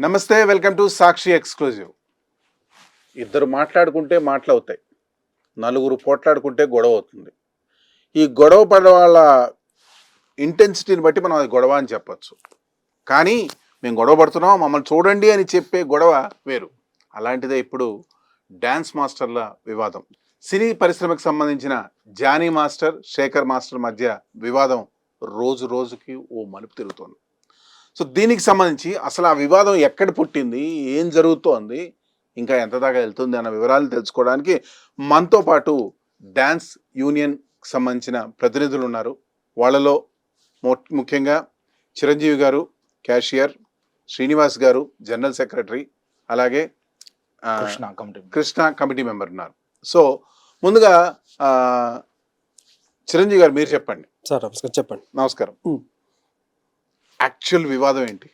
నమస్తే, welcome to Sakshi exclusive. ఇద్దరు మాట్లాడుకుంటే మాటలవుతాయి, నలుగురు పోట్లాడుకుంటే గొడవ అవుతుంది. ఈ గొడవ పడే వాళ్ళ ఇంటెన్సిటీని బట్టి మనం అది గొడవ అని చెప్పచ్చు. కానీ మేము గొడవ పడుతున్నాం, మమ్మల్ని చూడండి అని చెప్పే గొడవ వేరు. అలాంటిదే ఇప్పుడు డ్యాన్స్ మాస్టర్ల వివాదం. సినీ పరిశ్రమకు సంబంధించిన జానీ మాస్టర్, శేఖర్ మాస్టర్ మధ్య వివాదం రోజు రోజుకి ఓ మలుపు తిరుగుతోంది. సో దీనికి సంబంధించి అసలు ఆ వివాదం ఎక్కడ పుట్టింది, ఏం జరుగుతోంది, ఇంకా ఎంత దాకా వెళ్తుంది అన్న వివరాలు తెలుసుకోవడానికి మనతో పాటు డ్యాన్స్ యూనియన్కి సంబంధించిన ప్రతినిధులు ఉన్నారు. వాళ్ళలో ముఖ్యంగా చిరంజీవి గారు క్యాషియర్, శ్రీనివాస్ గారు జనరల్ సెక్రటరీ, అలాగే కృష్ణ కమిటీ మెంబర్ ఉన్నారు. సో ముందుగా చిరంజీవి గారు మీరు చెప్పండి. సార్ నమస్కారం. చెప్పండి. నమస్కారం. యాక్చువల్ వివాదం ఏంటి?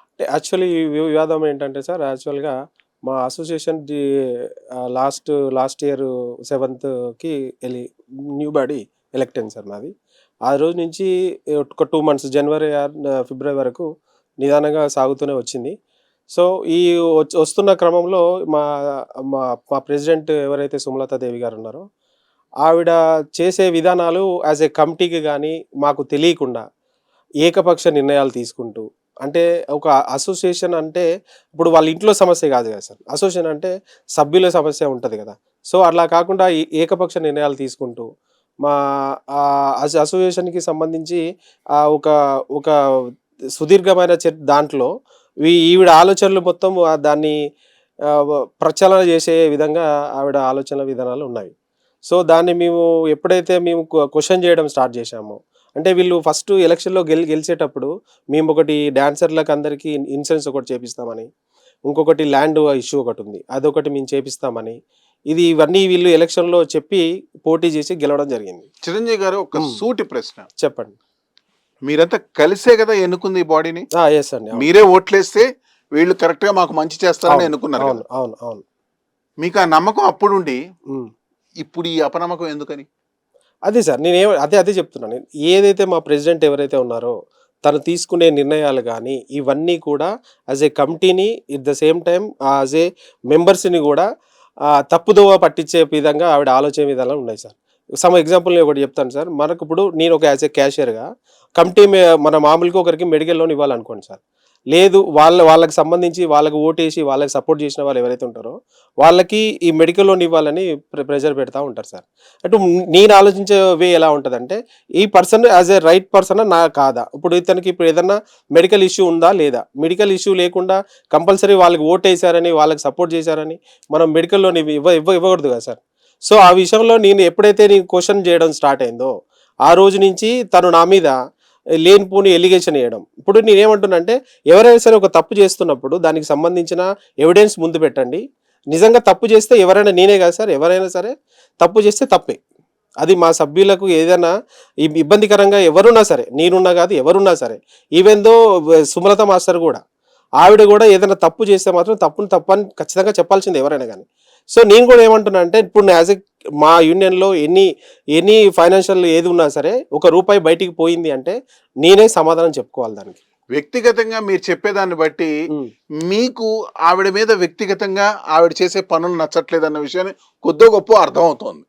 అంటే యాక్చువల్లీ వివాదం ఏంటంటే సార్, యాక్చువల్గా మా అసోసియేషన్ లాస్ట్ ఇయర్ 7th వెళ్ళి న్యూ బాడీ ఎలక్ట్ అయింది సార్. మాది ఆ రోజు నుంచి ఒక 2 months జనవరి ఫిబ్రవరి వరకు నిదానంగా సాగుతూనే వచ్చింది. సో ఈ వస్తున్న క్రమంలో మా మా మా ప్రెసిడెంట్ ఎవరైతే సుమలతాదేవి గారు ఉన్నారో ఆవిడ చేసే విధానాలు యాజ్ ఏ కమిటీకి కానీ మాకు తెలియకుండా ఏకపక్ష నిర్ణయాలు తీసుకుంటూ, అంటే ఒక అసోసియేషన్ అంటే ఇప్పుడు వాళ్ళ ఇంట్లో సమస్య కాదు కదా సార్, అసోసియేషన్ అంటే సభ్యుల సమస్య ఉంటుంది కదా. సో అట్లా కాకుండా ఏకపక్ష నిర్ణయాలు తీసుకుంటూ మా అసోసియేషన్కి సంబంధించి ఒక ఒక సుదీర్ఘమైన దాంట్లో ఈవిడ ఆలోచనలు మొత్తం దాన్ని ప్రచారణ చేసే విధంగా ఆవిడ ఆలోచన విధానాలు ఉన్నాయి. సో దాన్ని మేము ఎప్పుడైతే మేము క్వశ్చన్ చేయడం స్టార్ట్ చేశామో, అంటే వీళ్ళు ఫస్ట్ ఎలక్షన్లో గెలిచేటప్పుడు మేము ఒకటి డాన్సర్లకు అందరికీ ఇన్సూరెన్స్ ఒకటి చేపిస్తామని, ఇంకొకటి ల్యాండ్ ఇష్యూ ఒకటి ఉంది, అదొకటి మేము చేపిస్తామని, ఇవన్నీ వీళ్ళు ఎలక్షన్లో చెప్పి పోటీ చేసి గెలవడం జరిగింది. చిరంజీవి గారు ఒక సూటి ప్రశ్న చెప్పండి. మీరంతా కలిసే కదా ఎన్నుకుంది ఈ బాడీని? ఎస్ అండి. మీరే ఓట్లేస్తే వీళ్ళు కరెక్ట్ గా మాకు మంచి చేస్తారని ఎన్నుకున్నారు. అవును అవును అవును. మీకు ఆ నమ్మకం అప్పుడుండి ఇప్పుడు ఈ అపనమ్మకం ఎందుకని? అదే సార్, అదే చెప్తున్నాను. ఏదైతే మా ప్రెసిడెంట్ ఎవరైతే ఉన్నారో తను తీసుకునే నిర్ణయాలు కానీ ఇవన్నీ కూడా యాజ్ ఏ కమిటీని at the same time as a మెంబర్స్ని కూడా తప్పుదోవ పట్టించే విధంగా ఆవిడ ఆలోచన విధానాలు ఉన్నాయి సార్. ఎగ్జాంపుల్ నేను ఒకటి చెప్తాను సార్. మనకు ఇప్పుడు నేను ఒక యాజ్ ఏ క్యాషియర్గా కమిటీ మన మామూలుగా ఒకరికి మెడికల్ లోన్ ఇవ్వాలనుకోండి సార్, లేదు వాళ్ళకి సంబంధించి వాళ్ళకి ఓటేసి వాళ్ళకి సపోర్ట్ చేసిన వాళ్ళు ఎవరైతే ఉంటారో వాళ్ళకి ఈ మెడికల్ లోన్ ఇవ్వాలని ప్రెజర్ పెడతా ఉంటారు సార్. అటు నేను ఆలోచించే వే ఎలా ఉంటుందంటే, ఈ person as a right person నా కాదా, ఇప్పుడు ఇతనికి ఇప్పుడు ఏదన్నా మెడికల్ ఇష్యూ ఉందా లేదా, మెడికల్ ఇష్యూ లేకుండా కంపల్సరీ వాళ్ళకి ఓటేసారని వాళ్ళకి సపోర్ట్ చేశారని మనం మెడికల్ లోన్ ఇవ్వకూడదు కదా సార్. సో ఆ విషయంలో నేను ఎప్పుడైతే క్వశ్చన్ చేయడం స్టార్ట్ అయిందో ఆ రోజు నుంచి తను నా మీద లేనిపోని ఎలిగేషన్ వేయడం. ఇప్పుడు నేనేమంటున్నానంటే, ఎవరైనా సరే ఒక తప్పు చేస్తున్నప్పుడు దానికి సంబంధించిన ఎవిడెన్స్ ముందు పెట్టండి. నిజంగా తప్పు చేస్తే ఎవరైనా, నేనే కాదు సార్, ఎవరైనా సరే తప్పు చేస్తే తప్పే. అది మా సభ్యులకు ఏదైనా ఇబ్బందికరంగా ఎవరున్నా సరే, నేనున్నా కాదు ఎవరున్నా సరే, ఈవెన్ దో సుమలత మాస్టర్ కూడా, ఆవిడ కూడా ఏదైనా తప్పు చేస్తే మాత్రం తప్పని ఖచ్చితంగా చెప్పాల్సింది ఎవరైనా కానీ. సో నేను కూడా ఏమంటున్నా అంటే, ఇప్పుడు యాజ్ ఏ మా యూనియన్లో ఎనీ ఫైనాన్షియల్ ఏది ఉన్నా సరే ₹1 బయటికి పోయింది అంటే నేనే సమాధానం చెప్పుకోవాలి దానికి. వ్యక్తిగతంగా మీరు చెప్పేదాన్ని బట్టి మీకు ఆవిడ మీద వ్యక్తిగతంగా ఆవిడ చేసే పనులు నచ్చట్లేదన్న విషయాన్ని కొద్దో గొప్ప అర్థం అవుతోంది.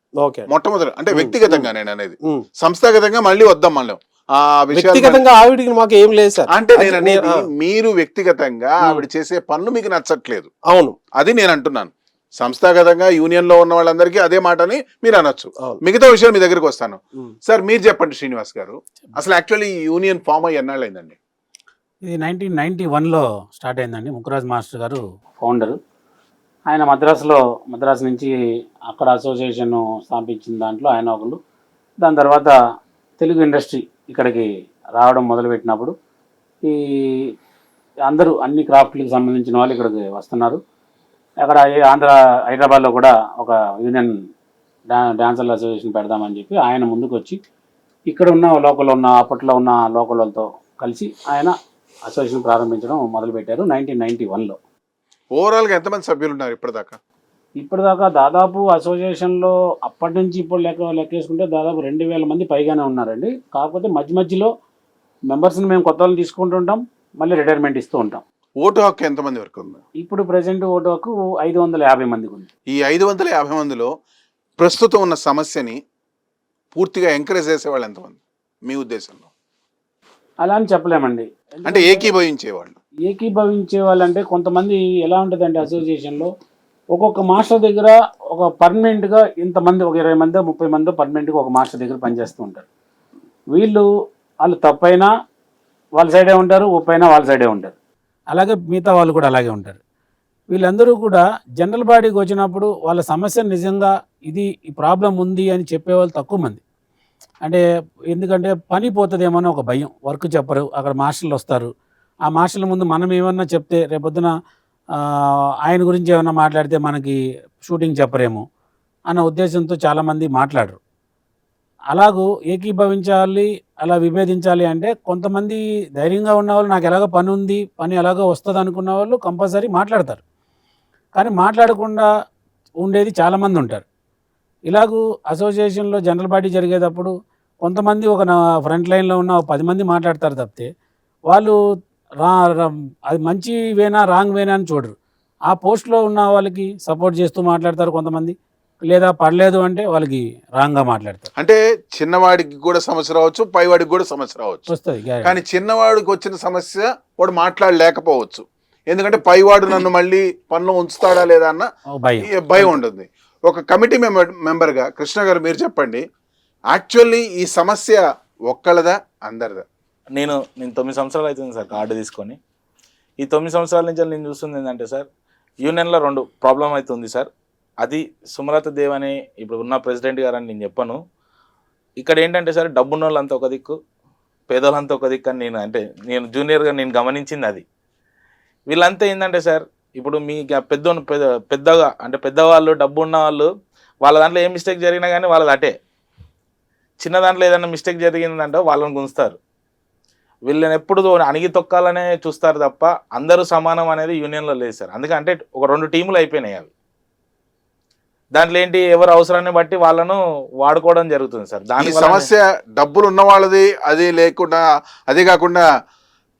మొట్టమొదటి అంటే వ్యక్తిగతంగా నేను అనేది, సంస్థాగతంగా మళ్ళీ వద్దాం మళ్ళీ వ్యక్తిగతంగా ఆవిడకి మాకు ఏం లేదు సార్. అంటే నేను అనేది మీరు వ్యక్తిగతంగా ఆవిడ చేసే పనులు మీకు నచ్చట్లేదు. అవును, అది నేను అంటున్నాను. సంస్థాగతంగా యూనియన్ లో ఉన్న వాళ్ళందరికీ అదే మాటని మీరు అనొచ్చు. మిగతా విషయాలు మీ దగ్గరికి వస్తాను. సార్ మీరు చెప్పండి శ్రీనివాస్ గారు, అసలు యాక్చువల్లీ యూనియన్ ఫామ్ అయ్యి ఎన్నాళ్ళు అయిందండి? ఇది 1991లో స్టార్ట్ అయిందండి. ముక్కరాజ్ మాస్టర్ గారు ఫౌండరు. ఆయన మద్రాసు నుంచి అక్కడ అసోసియేషన్ స్థాపించిన దాంట్లో ఆయన ఒకళ్ళు. దాని తర్వాత తెలుగు ఇండస్ట్రీ ఇక్కడికి రావడం మొదలుపెట్టినప్పుడు ఈ అందరూ అన్ని క్రాఫ్ట్లకు సంబంధించిన వాళ్ళు ఇక్కడికి వస్తున్నారు. అక్కడ హైదరాబాద్లో కూడా ఒక యూనియన్ డాన్సర్ల అసోసియేషన్ పెడదామని చెప్పి ఆయన ముందుకు వచ్చి ఇక్కడ ఉన్న లోకల్ ఉన్న అప్పట్లో ఉన్న లోకల్ వాళ్ళతో కలిసి ఆయన అసోసియేషన్ ప్రారంభించడం మొదలుపెట్టారు 1991లో. ఓవరాల్గా ఎంతమంది సభ్యులు ఉన్నారు ఇప్పటిదాకా? దాదాపు అసోసియేషన్లో అప్పటి నుంచి ఇప్పుడు లెక్కేసుకుంటే దాదాపు 2000 మంది పైగానే ఉన్నారండి. కాకపోతే మధ్యలో మెంబర్స్ని మేము కొత్త వాళ్ళని తీసుకుంటుంటాం, మళ్ళీ రిటైర్మెంట్ ఇస్తూ ఉంటాం. ఓటు హక్కు ఎంతమంది వరకు ఉంది? ఇప్పుడు ప్రజెంట్ ఓటు హక్కు 550 మందికి ఉంది. ఈ 550 మందిలో ప్రస్తుతం ఉన్న సమస్యని పూర్తిగా ఎంకరేజ్ చేసేవాళ్ళు ఎంతమంది మీ ఉద్దేశంలో? అలా అని చెప్పలేమండి. అంటే ఏకీభవించేవాళ్ళు. ఏకీభవించే వాళ్ళంటే కొంతమంది ఎలా ఉంటుందంటే అసోసియేషన్లో ఒక్కొక్క మాస్టర్ దగ్గర ఒక పర్మనెంట్గా ఇంతమంది ఒక 20 మంది 30 మంది పర్మనెంట్గా ఒక మాస్టర్ దగ్గర పనిచేస్తూ ఉంటారు. వాళ్ళు తప్పైనా వాళ్ళ సైడే ఉంటారు, ఒప్పైనా వాళ్ళ సైడే ఉంటారు. అలాగే మిగతా వాళ్ళు కూడా అలాగే ఉంటారు. వీళ్ళందరూ కూడా జనరల్ బాడీకి వచ్చినప్పుడు వాళ్ళ సమస్య నిజంగా ఈ ప్రాబ్లం ఉంది అని చెప్పేవాళ్ళు తక్కువ మంది. అంటే ఎందుకంటే పని పోతుందేమో అని ఒక భయం. వర్క్ చెప్పరు, అక్కడ మాస్టర్లు వస్తారు. ఆ మాస్టర్ల ముందు మనం ఏమన్నా చెప్తే రేపొద్దున ఆయన గురించి ఏమన్నా మాట్లాడితే మనకి షూటింగ్ చెప్పరేమో అన్న ఉద్దేశంతో చాలామంది మాట్లాడరు. అలాగూ ఏకీభవించాలి, అలా విభేదించాలి అంటే కొంతమంది ధైర్యంగా ఉన్నవాళ్ళు నాకు ఎలాగో పని ఉంది, పని ఎలాగో వస్తుంది అనుకున్న వాళ్ళు కంపల్సరీ మాట్లాడతారు. కానీ మాట్లాడకుండా ఉండేది చాలామంది ఉంటారు. ఇలాగూ అసోసియేషన్లో జనరల్ బాడీ జరిగేటప్పుడు కొంతమంది ఒక ఫ్రంట్ లైన్లో ఉన్న 10 మంది మాట్లాడతారు తప్పితే వాళ్ళు అది మంచి వేనా రాంగ్ వేనా అని చూడరు. ఆ పోస్ట్లో ఉన్న వాళ్ళకి సపోర్ట్ చేస్తూ మాట్లాడతారు కొంతమంది, లేదా పడలేదు అంటే వాళ్ళకి రాంగ్గా మాట్లాడతారు. అంటే చిన్నవాడికి కూడా సమస్య రావచ్చు, పైవాడికి కూడా సమస్య రావచ్చు. వస్తుంది కానీ చిన్నవాడికి వచ్చిన సమస్య వాడు మాట్లాడలేకపోవచ్చు. ఎందుకంటే పైవాడు నన్ను మళ్ళీ పనిలో ఉంచుతాడా లేదా అన్న భయం ఉంటుంది. ఒక కమిటీ మెంబర్గా కృష్ణ గారు మీరు చెప్పండి, యాక్చువల్లీ ఈ సమస్య ఒక్కళ్ళదా అందరిదా? నేను 9 సంవత్సరాలు అవుతుంది సార్ కార్డు తీసుకొని. ఈ 9 సంవత్సరాల నుంచి నేను చూస్తుంది ఏంటంటే సార్, యూనియన్లో 2 ప్రాబ్లం అవుతుంది సార్. అది సుమలత దేవ్ అని ఇప్పుడు ఉన్న ప్రెసిడెంట్ గారు అని నేను చెప్పను. ఇక్కడ ఏంటంటే సార్, డబ్బున్న వాళ్ళంతా ఒక దిక్కు, పేదోళ్ళంతా ఒక దిక్కు అని నేను జూనియర్గా నేను గమనించింది అది. వీళ్ళంతా ఏంటంటే సార్, ఇప్పుడు మీ పెద్దగా అంటే పెద్దవాళ్ళు డబ్బు ఉన్న వాళ్ళు వాళ్ళ దాంట్లో ఏ మిస్టేక్ జరిగినా కానీ వాళ్ళది అటే. చిన్న దాంట్లో ఏదైనా మిస్టేక్ జరిగిందంటే వాళ్ళని గుంచుతారు. వీళ్ళని ఎప్పుడు అణిగి తొక్కాలనే చూస్తారు తప్ప అందరూ సమానం అనేది యూనియన్లో లేదు సార్. అందుకంటే ఒక 2 టీములు అయిపోయినాయి అవి. దాంట్లో ఏంటి, ఎవరు అవసరాన్ని బట్టి వాళ్ళను వాడుకోవడం జరుగుతుంది సార్. దాని సమస్య డబ్బులు ఉన్న వాళ్ళది, అదే కాకుండా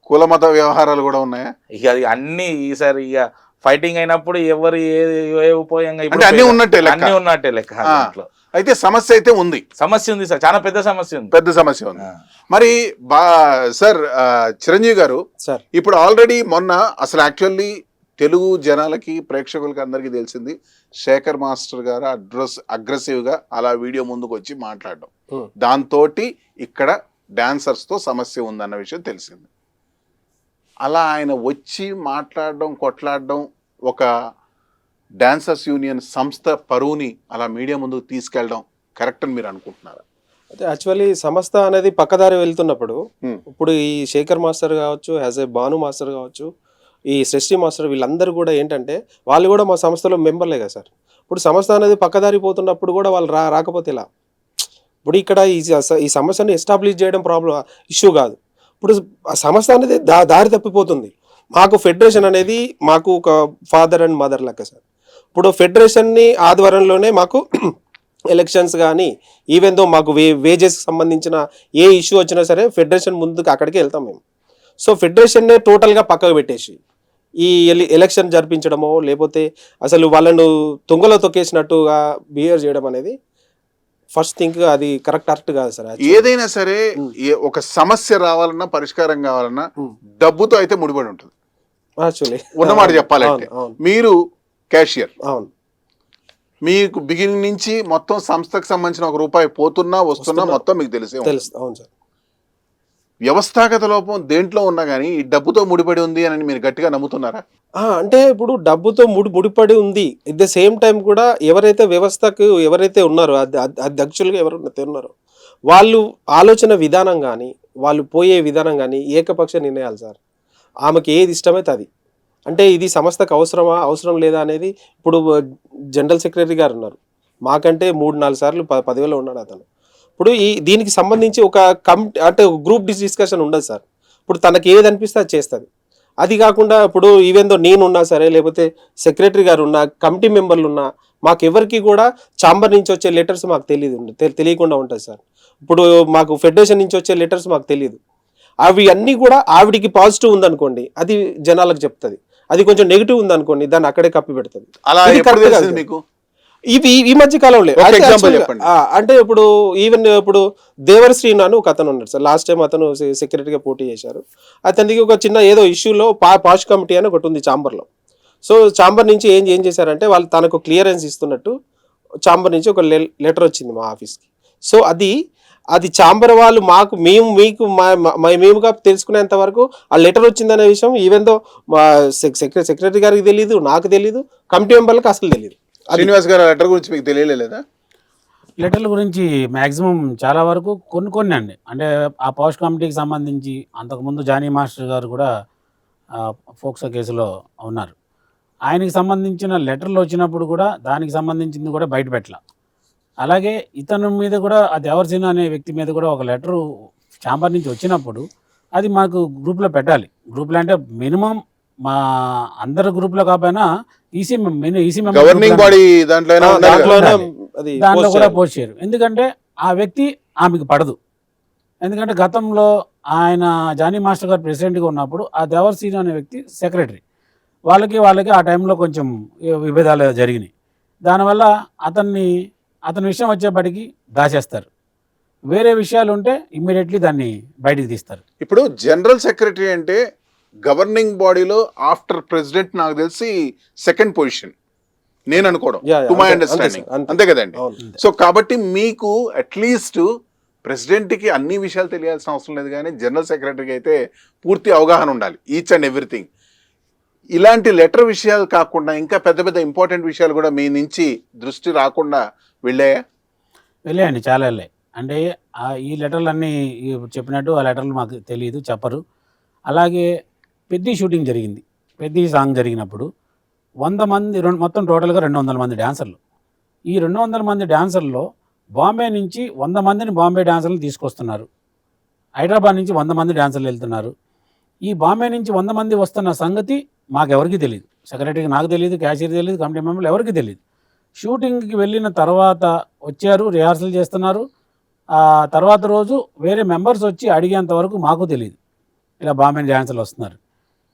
కుల మత వ్యవహారాలు కూడా ఉన్నాయా? ఇక అది అన్ని ఈసారి ఇక ఫైటింగ్ అయినప్పుడు ఎవరు అన్ని ఉన్నట్టే లెక్క. అయితే సమస్య అయితే ఉంది, సమస్య ఉంది సార్, చాలా పెద్ద సమస్య ఉంది. మరి సార్ చిరంజీవి గారు, ఇప్పుడు ఆల్రెడీ మొన్న అసలు యాక్చువల్లీ తెలుగు జనాలకి ప్రేక్షకులకి అందరికీ తెలిసింది శేఖర్ మాస్టర్ గారు అగ్రెసివ్గా అలా వీడియో ముందుకు వచ్చి మాట్లాడడం, దాంతో ఇక్కడ డాన్సర్స్తో సమస్య ఉందన్న విషయం తెలిసింది. అలా ఆయన వచ్చి మాట్లాడడం, కొట్లాడడం ఒక డాన్సర్స్ యూనియన్ సంస్థ పరువుని అలా మీడియా ముందుకు తీసుకెళ్ళడం కరెక్ట్ అని మీరు అనుకుంటున్నారా? అయితే యాక్చువల్లీ సంస్థ అనేది పక్కదారి వెళ్తున్నప్పుడు ఇప్పుడు ఈ శేఖర్ మాస్టర్ కావచ్చు, యాజ్ ఏ భాను మాస్టర్ కావచ్చు, ఈ సృష్టి మాస్టర్, వీళ్ళందరూ కూడా ఏంటంటే వాళ్ళు కూడా మా సంస్థలో మెంబర్లే కదా సార్. ఇప్పుడు సంస్థ అనేది పక్కదారి పోతున్నప్పుడు కూడా వాళ్ళు రాకపోతే ఇలా. ఇప్పుడు ఇక్కడ ఈ సమస్యను ఎస్టాబ్లిష్ చేయడం ఇష్యూ కాదు. ఇప్పుడు ఆ సంస్థ అనేది దారి తప్పిపోతుంది. మాకు ఫెడరేషన్ అనేది మాకు ఒక ఫాదర్ అండ్ మదర్ లెక్క సార్. ఇప్పుడు ఫెడరేషన్ని ఆధ్వర్యంలోనే మాకు ఎలక్షన్స్ కానీ ఈవెన్ దో మాకు వేజెస్కి సంబంధించిన ఏ ఇష్యూ వచ్చినా సరే ఫెడరేషన్ ముందుకు అక్కడికి వెళ్తాం మేము. సో ఫెడరేషన్నే టోటల్గా పక్కకు పెట్టేసి ఈ ఎలక్షన్ జరిపించడమో లేకపోతే అసలు వాళ్ళను తుంగలో తొక్కేసినట్టుగా బిహేవ్ చేయడం అనేది ఫస్ట్ థింక్ అది కరెక్ట్ కాదు సార్. ఏదైనా సరే ఒక సమస్య రావాలన్నా, పరిష్కారం కావాలన్నా డబ్బుతో అయితే ముడిపడి ఉంటుంది. యాక్చువల్లీ ఉన్నమాట చెప్పాలంటే మీరు క్యాషియర్, అవును, మీకు బిగినింగ్ నుంచి మొత్తం సంస్థకు సంబంధించిన ₹1 పోతున్నా వస్తున్నా మొత్తం మీకు తెలుసు. అవును సార్. వ్యవస్థాగత లోపం దేంట్లో ఉన్నా కానీ ఈ డబ్బుతో ముడిపడి ఉంది అని మీరు గట్టిగా నమ్ముతున్నారా? అంటే ఇప్పుడు డబ్బుతో ముడిపడి ఉంది, ఎట్ ద సేమ్ టైం కూడా ఎవరైతే వ్యవస్థకు ఎవరైతే ఉన్నారో అధ్యక్షులుగా ఎవరైతే ఉన్నారో వాళ్ళు ఆలోచన విధానం కానీ వాళ్ళు పోయే విధానం కానీ ఏకపక్ష నిర్ణయాలు సార్. ఆమెకి ఏది ఇష్టమైతే అది. అంటే ఇది సంస్థకు అవసరం లేదా అనేది ఇప్పుడు జనరల్ సెక్రటరీ గారు ఉన్నారు, మాకంటే 3-4 సార్లు పదవిలో ఉన్నాడు అతను. ఇప్పుడు దీనికి సంబంధించి ఒక అంటే గ్రూప్ డిస్కషన్ ఉండదు సార్. ఇప్పుడు తనకి ఏది అనిపిస్తే అది చేస్తుంది. అది కాకుండా ఇప్పుడు ఈవెన్ దో నేనున్నా సరే లేకపోతే సెక్రటరీ గారు ఉన్నా, కమిటీ మెంబర్లు ఉన్నా, మాకు ఎవరికి కూడా ఛాంబర్ నుంచి వచ్చే లెటర్స్ మాకు తెలియకుండా ఉంటుంది సార్. ఇప్పుడు మాకు ఫెడరేషన్ నుంచి వచ్చే లెటర్స్ మాకు తెలియదు. అవి అన్నీ కూడా ఆవిడికి పాజిటివ్ ఉందనుకోండి, అది జనాలకు చెప్తుంది. అది కొంచెం నెగిటివ్ ఉందనుకోండి, దాన్ని అక్కడే కప్పి పెడుతుంది. అలా ఇది ఎప్పుడు correct తెలిసింది కాదు. మీకు? ఇవి ఈ మధ్య కాలంలో ఒక అంటే example actually చెప్పండి. అంటే ఇప్పుడు ఈవెన్ ఇప్పుడు దేవరశ్రీ అని ఒక అతను ఉన్నాడు సార్. లాస్ట్ టైం అతను సెక్రటరీగా పోటీ చేశారు. అతనికి ఒక చిన్న ఏదో ఇష్యూలో పాష్ కమిటీ అని ఒకటి ఉంది ఛాంబర్లో. సో ఛాంబర్ నుంచి ఏం చేశారంటే వాళ్ళు తనకు క్లియరెన్స్ ఇస్తున్నట్టు ఛాంబర్ నుంచి ఒక లెటర్ వచ్చింది మా ఆఫీస్కి. సో అది ఛాంబర్ వాళ్ళు మీకు మేముగా తెలుసుకునేంత వరకు ఆ లెటర్ వచ్చిందనే విషయం ఈవెన్ దో మా సెక్రటరీ గారికి తెలియదు, నాకు తెలియదు, కమిటీ మెంబర్లకు అసలు తెలియదు. శ్రీనివాస్ గారు లెటర్ గురించి మీకు తెలియలేదా? లెటర్ల గురించి మ్యాక్సిమం చాలా వరకు కొన్ని అండి. అంటే ఆ పౌష్ కమిటీకి సంబంధించి అంతకుముందు జానీ మాస్టర్ గారు కూడా ఫోక్సో కేసులో ఉన్నారు. ఆయనకి సంబంధించిన లెటర్లు వచ్చినప్పుడు కూడా దానికి సంబంధించింది కూడా బయట పెట్టాల. అలాగే ఇతను మీద కూడా ఆ దేవరసేన అనే వ్యక్తి మీద కూడా ఒక లెటరు ఛాంబర్ నుంచి వచ్చినప్పుడు అది మాకు గ్రూప్లో పెట్టాలి. గ్రూప్లో అంటే మినిమం మా అందరి గ్రూప్లో కాకపోయినా ఈసీ గవర్నింగ్ బాడీ దాంట్లో దాంట్లో కూడా పోస్ట్ చేయరు. ఎందుకంటే ఆ వ్యక్తి ఆమెకు పడదు. ఎందుకంటే గతంలో ఆయన జానీ మాస్టర్ గారు ప్రెసిడెంట్గా ఉన్నప్పుడు ఆ దేవరసేన అనే వ్యక్తి సెక్రటరీ. వాళ్ళకి ఆ టైంలో కొంచెం విభేదాలు జరిగినాయి. దానివల్ల అతని విషయం వచ్చేప్పటికి దాచేస్తారు. వేరే విషయాలు ఉంటే ఇమ్మీడియట్లీ దాన్ని బయటికి తీస్తారు. ఇప్పుడు జనరల్ సెక్రటరీ అంటే గవర్నింగ్ బాడీలో ఆఫ్టర్ ప్రెసిడెంట్ నాకు తెలిసి సెకండ్ పొజిషన్ నేను అనుకోవడం, టు మై అండర్స్టాండింగ్, అంతే కదండి. సో కాబట్టి మీకు అట్లీస్ట్ ప్రెసిడెంట్కి అన్ని విషయాలు తెలియాల్సిన అవసరం లేదు, కానీ జనరల్ సెక్రటరీకి అయితే పూర్తి అవగాహన ఉండాలి ఈచ్ అండ్ ఎవ్రీథింగ్. ఇలాంటి లెటర్ విషయాలు కాకుండా ఇంకా పెద్ద పెద్ద ఇంపార్టెంట్ విషయాలు కూడా మీ నుంచి దృష్టి రాకుండా వెళ్ళాయండి, చాలా వెళ్ళాయి. అంటే ఈ లెటర్లు అన్నీ చెప్పినట్టు ఆ లెటర్లు మాకు తెలియదు, చెప్పరు. అలాగే పెద్ద షూటింగ్ జరిగింది. పెద్ద సాంగ్ జరిగినప్పుడు 100 మంది మొత్తం టోటల్గా 200 మంది డాన్సర్లు. ఈ 200 మంది డాన్సర్లో బాంబే నుంచి 100 మందిని బాంబే డాన్సర్లు తీసుకొస్తున్నారు. హైదరాబాద్ నుంచి 100 మంది డాన్సర్లు వెళ్తున్నారు. ఈ బాంబే నుంచి 100 మంది వస్తున్న సంగతి మాకెవరికి తెలియదు. సెక్రటరీకి నాకు తెలియదు, క్యాషియర్ తెలియదు, కమిటీ మెంబర్లు ఎవరికి తెలియదు. షూటింగ్కి వెళ్ళిన తర్వాత వచ్చారు, రిహార్సల్ చేస్తున్నారు. ఆ తర్వాత రోజు వేరే మెంబర్స్ వచ్చి అడిగేంత వరకు మాకు తెలియదు ఇలా బాంబే డాన్సర్లు వస్తున్నారు.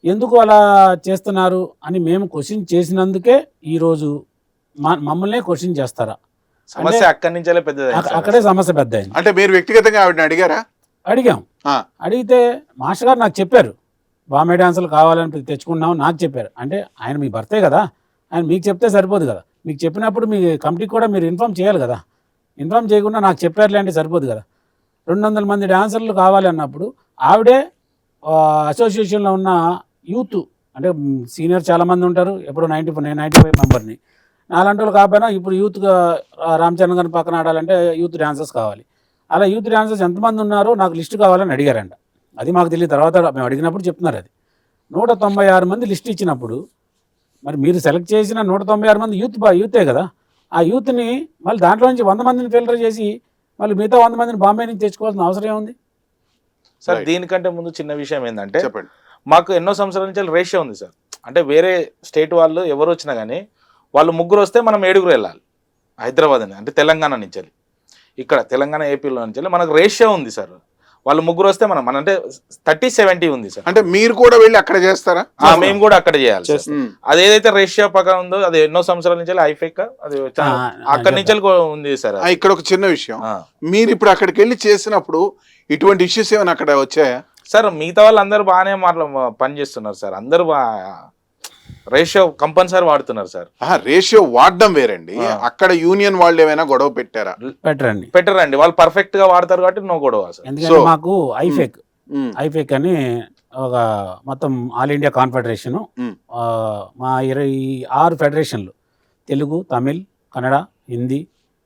ఎందుకు అలా చేస్తున్నారు అని మేము క్వశ్చన్ చేసినందుకే ఈరోజు మమ్మల్నే క్వశ్చన్ చేస్తారా? సమస్య అక్కడి నుంచే పెద్దది, అక్కడే సమస్య పెద్ద అయింది. అంటే మీరు వ్యక్తిగతంగా ఆవిడని అడిగారా? అడిగాం. అడిగితే మాస్టర్ గారు నాకు చెప్పారు, బాంబే డాన్సర్లు కావాలని తెచ్చుకున్నాము నాకు చెప్పారు. అంటే ఆయన మీ భర్తే కదా, ఆయన మీకు చెప్తే సరిపోదు కదా. మీకు చెప్పినప్పుడు మీ కమిటీకి కూడా మీరు ఇన్ఫామ్ చేయాలి కదా. ఇన్ఫామ్ చేయకుండా నాకు చెప్పారులే అంటే సరిపోదు కదా. 200 మంది డాన్సర్లు కావాలి అన్నప్పుడు ఆవిడే అసోసియేషన్లో ఉన్న యూత్, అంటే సీనియర్ చాలామంది ఉంటారు, ఎప్పుడు 95 మెంబర్ని, నాలాంటి వాళ్ళు కాకపోయినా ఇప్పుడు యూత్గా రామచంద్ర గారిని పక్కన ఆడాలంటే యూత్ డాన్సర్స్ కావాలి. అలా యూత్ డాన్సర్స్ ఎంతమంది ఉన్నారో నాకు లిస్టు కావాలని అడిగారంట. అది మాకు తెలియదు, తర్వాత మేము అడిగినప్పుడు చెప్తున్నారు. అది 196 మంది లిస్ట్ ఇచ్చినప్పుడు మరి మీరు సెలెక్ట్ చేసిన 196 మంది యూతే కదా. ఆ యూత్ని మళ్ళీ దాంట్లో నుంచి 100 మందిని ఫిల్టర్ చేసి మళ్ళీ మిగతా 100 మందిని బాంబే నుంచి తెచ్చుకోవాల్సిన అవసరం ఏముంది సార్? దీనికంటే ముందు చిన్న విషయం ఏంటంటే, చెప్పండి, మాకు ఎన్నో సంవత్సరాల నుంచి రేషియో ఉంది సార్. అంటే వేరే స్టేట్ వాళ్ళు ఎవరు వచ్చినా కానీ వాళ్ళు 3 వస్తే మనం 7 వెళ్ళాలి. హైదరాబాద్ అని అంటే తెలంగాణ నుంచి వెళ్ళి, ఇక్కడ తెలంగాణ ఏపీలో నుంచి వెళ్ళి మనకు రేషియో ఉంది సార్. వాళ్ళు 3 వస్తే మనం అంటే 30-70 ఉంది సార్. అంటే మీరు కూడా వెళ్ళి అక్కడ చేస్తారా? మేము కూడా అక్కడ చేయాలి. అదేదైతే రేషియో ప్రకారం ఉందో అది ఎన్నో సంవత్సరాల నుంచి ఐఫెక్ అది అక్కడి నుంచి ఉంది సార్. ఇక్కడ ఒక చిన్న విషయం, మీరు ఇప్పుడు అక్కడికి వెళ్ళి చేసినప్పుడు ఇటువంటి ఇష్యూస్ ఏమైనా అక్కడ వచ్చాయా సార్? మిగతా వాళ్ళు అందరూ బాగానే పని చేస్తున్నారు సార్. అందరూ రేషియో కంపల్సరీ వాడుతున్నారు సార్. రేషియో వాడడం వేరండి. అక్కడ యూనియన్ వాళ్ళు ఏమైనా గొడవ పెట్టారా? పెట్టరండి, వాళ్ళు పర్ఫెక్ట్ గా వాడతారు కాబట్టి నో గొడవ సార్. ఎందుకంటే మాకు ఐఫెక్ అని ఒక మొత్తం ఆల్ ఇండియా కాన్ఫెడరేషన్, మా 26 ఫెడరేషన్లు, తెలుగు, తమిళ్, కన్నడ, హిందీ,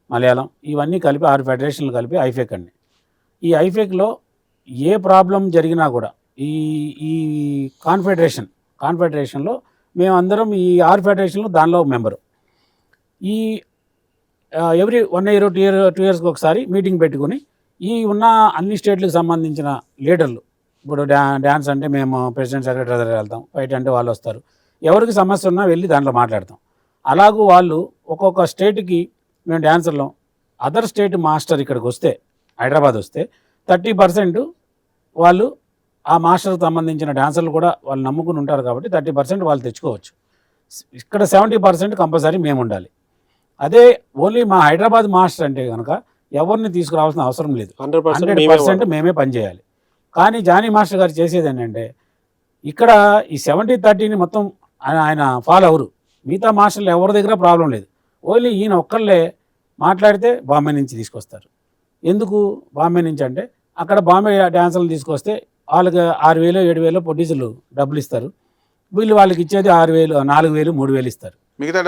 మలయాళం ఇవన్నీ కలిపి 6 ఫెడరేషన్లు కలిపి ఐఫెక్ అండి. ఈ ఐఫెక్లో ఏ ప్రాబ్లం జరిగినా కూడా ఈ కాన్ఫెడరేషన్లో మేమందరం ఈ 6 ఫెడరేషన్లో దానిలో మెంబరు. ఈ ఎవ్రీ 1 year 2 yearsకి ఒకసారి మీటింగ్ పెట్టుకుని ఈ ఉన్న అన్ని స్టేట్లకు సంబంధించిన లీడర్లు, ఇప్పుడు డ్యాన్స్ అంటే మేము ప్రెసిడెంట్ సెక్రటరీ దగ్గర వెళ్తాం, ఫైట్ అంటే వాళ్ళు వస్తారు, ఎవరికి సమస్య ఉన్నా వెళ్ళి దాంట్లో మాట్లాడతాం. అలాగూ వాళ్ళు ఒక్కొక్క స్టేట్కి మేము డ్యాన్సర్లో, అదర్ స్టేట్ మాస్టర్ ఇక్కడికి వస్తే హైదరాబాద్ వస్తే 30% వాళ్ళు ఆ మాస్టర్కి సంబంధించిన డాన్సర్లు కూడా వాళ్ళు నమ్ముకుని ఉంటారు కాబట్టి 30% వాళ్ళు తెచ్చుకోవచ్చు. ఇక్కడ 70% కంపల్సరీ మేము ఉండాలి. అదే ఓన్లీ మా హైదరాబాద్ మాస్టర్ అంటే కనుక ఎవరిని తీసుకురావాల్సిన అవసరం లేదు. 100% మేమే పనిచేయాలి. కానీ జానీ మాస్టర్ గారు చేసేది ఏంటంటే ఇక్కడ ఈ 70-30ని మొత్తం ఆయన ఫాలో అవరు. మిగతా మాస్టర్లు ఎవరి దగ్గర ప్రాబ్లం లేదు. ఓన్లీ ఈయన ఒక్కళ్ళే మాట్లాడితే బాంబే నుంచి తీసుకొస్తారు. ఎందుకు బాంబే నుంచి అంటే అక్కడ బాంబే డాన్సర్లు తీసుకొస్తే వాళ్ళకి 6,000 7,000 ప్రొడ్యూసర్లు డబ్బులు ఇస్తారు. వీళ్ళు వాళ్ళకి ఇచ్చేది 6,000 4,000 3,000 ఇస్తారు. మిగతా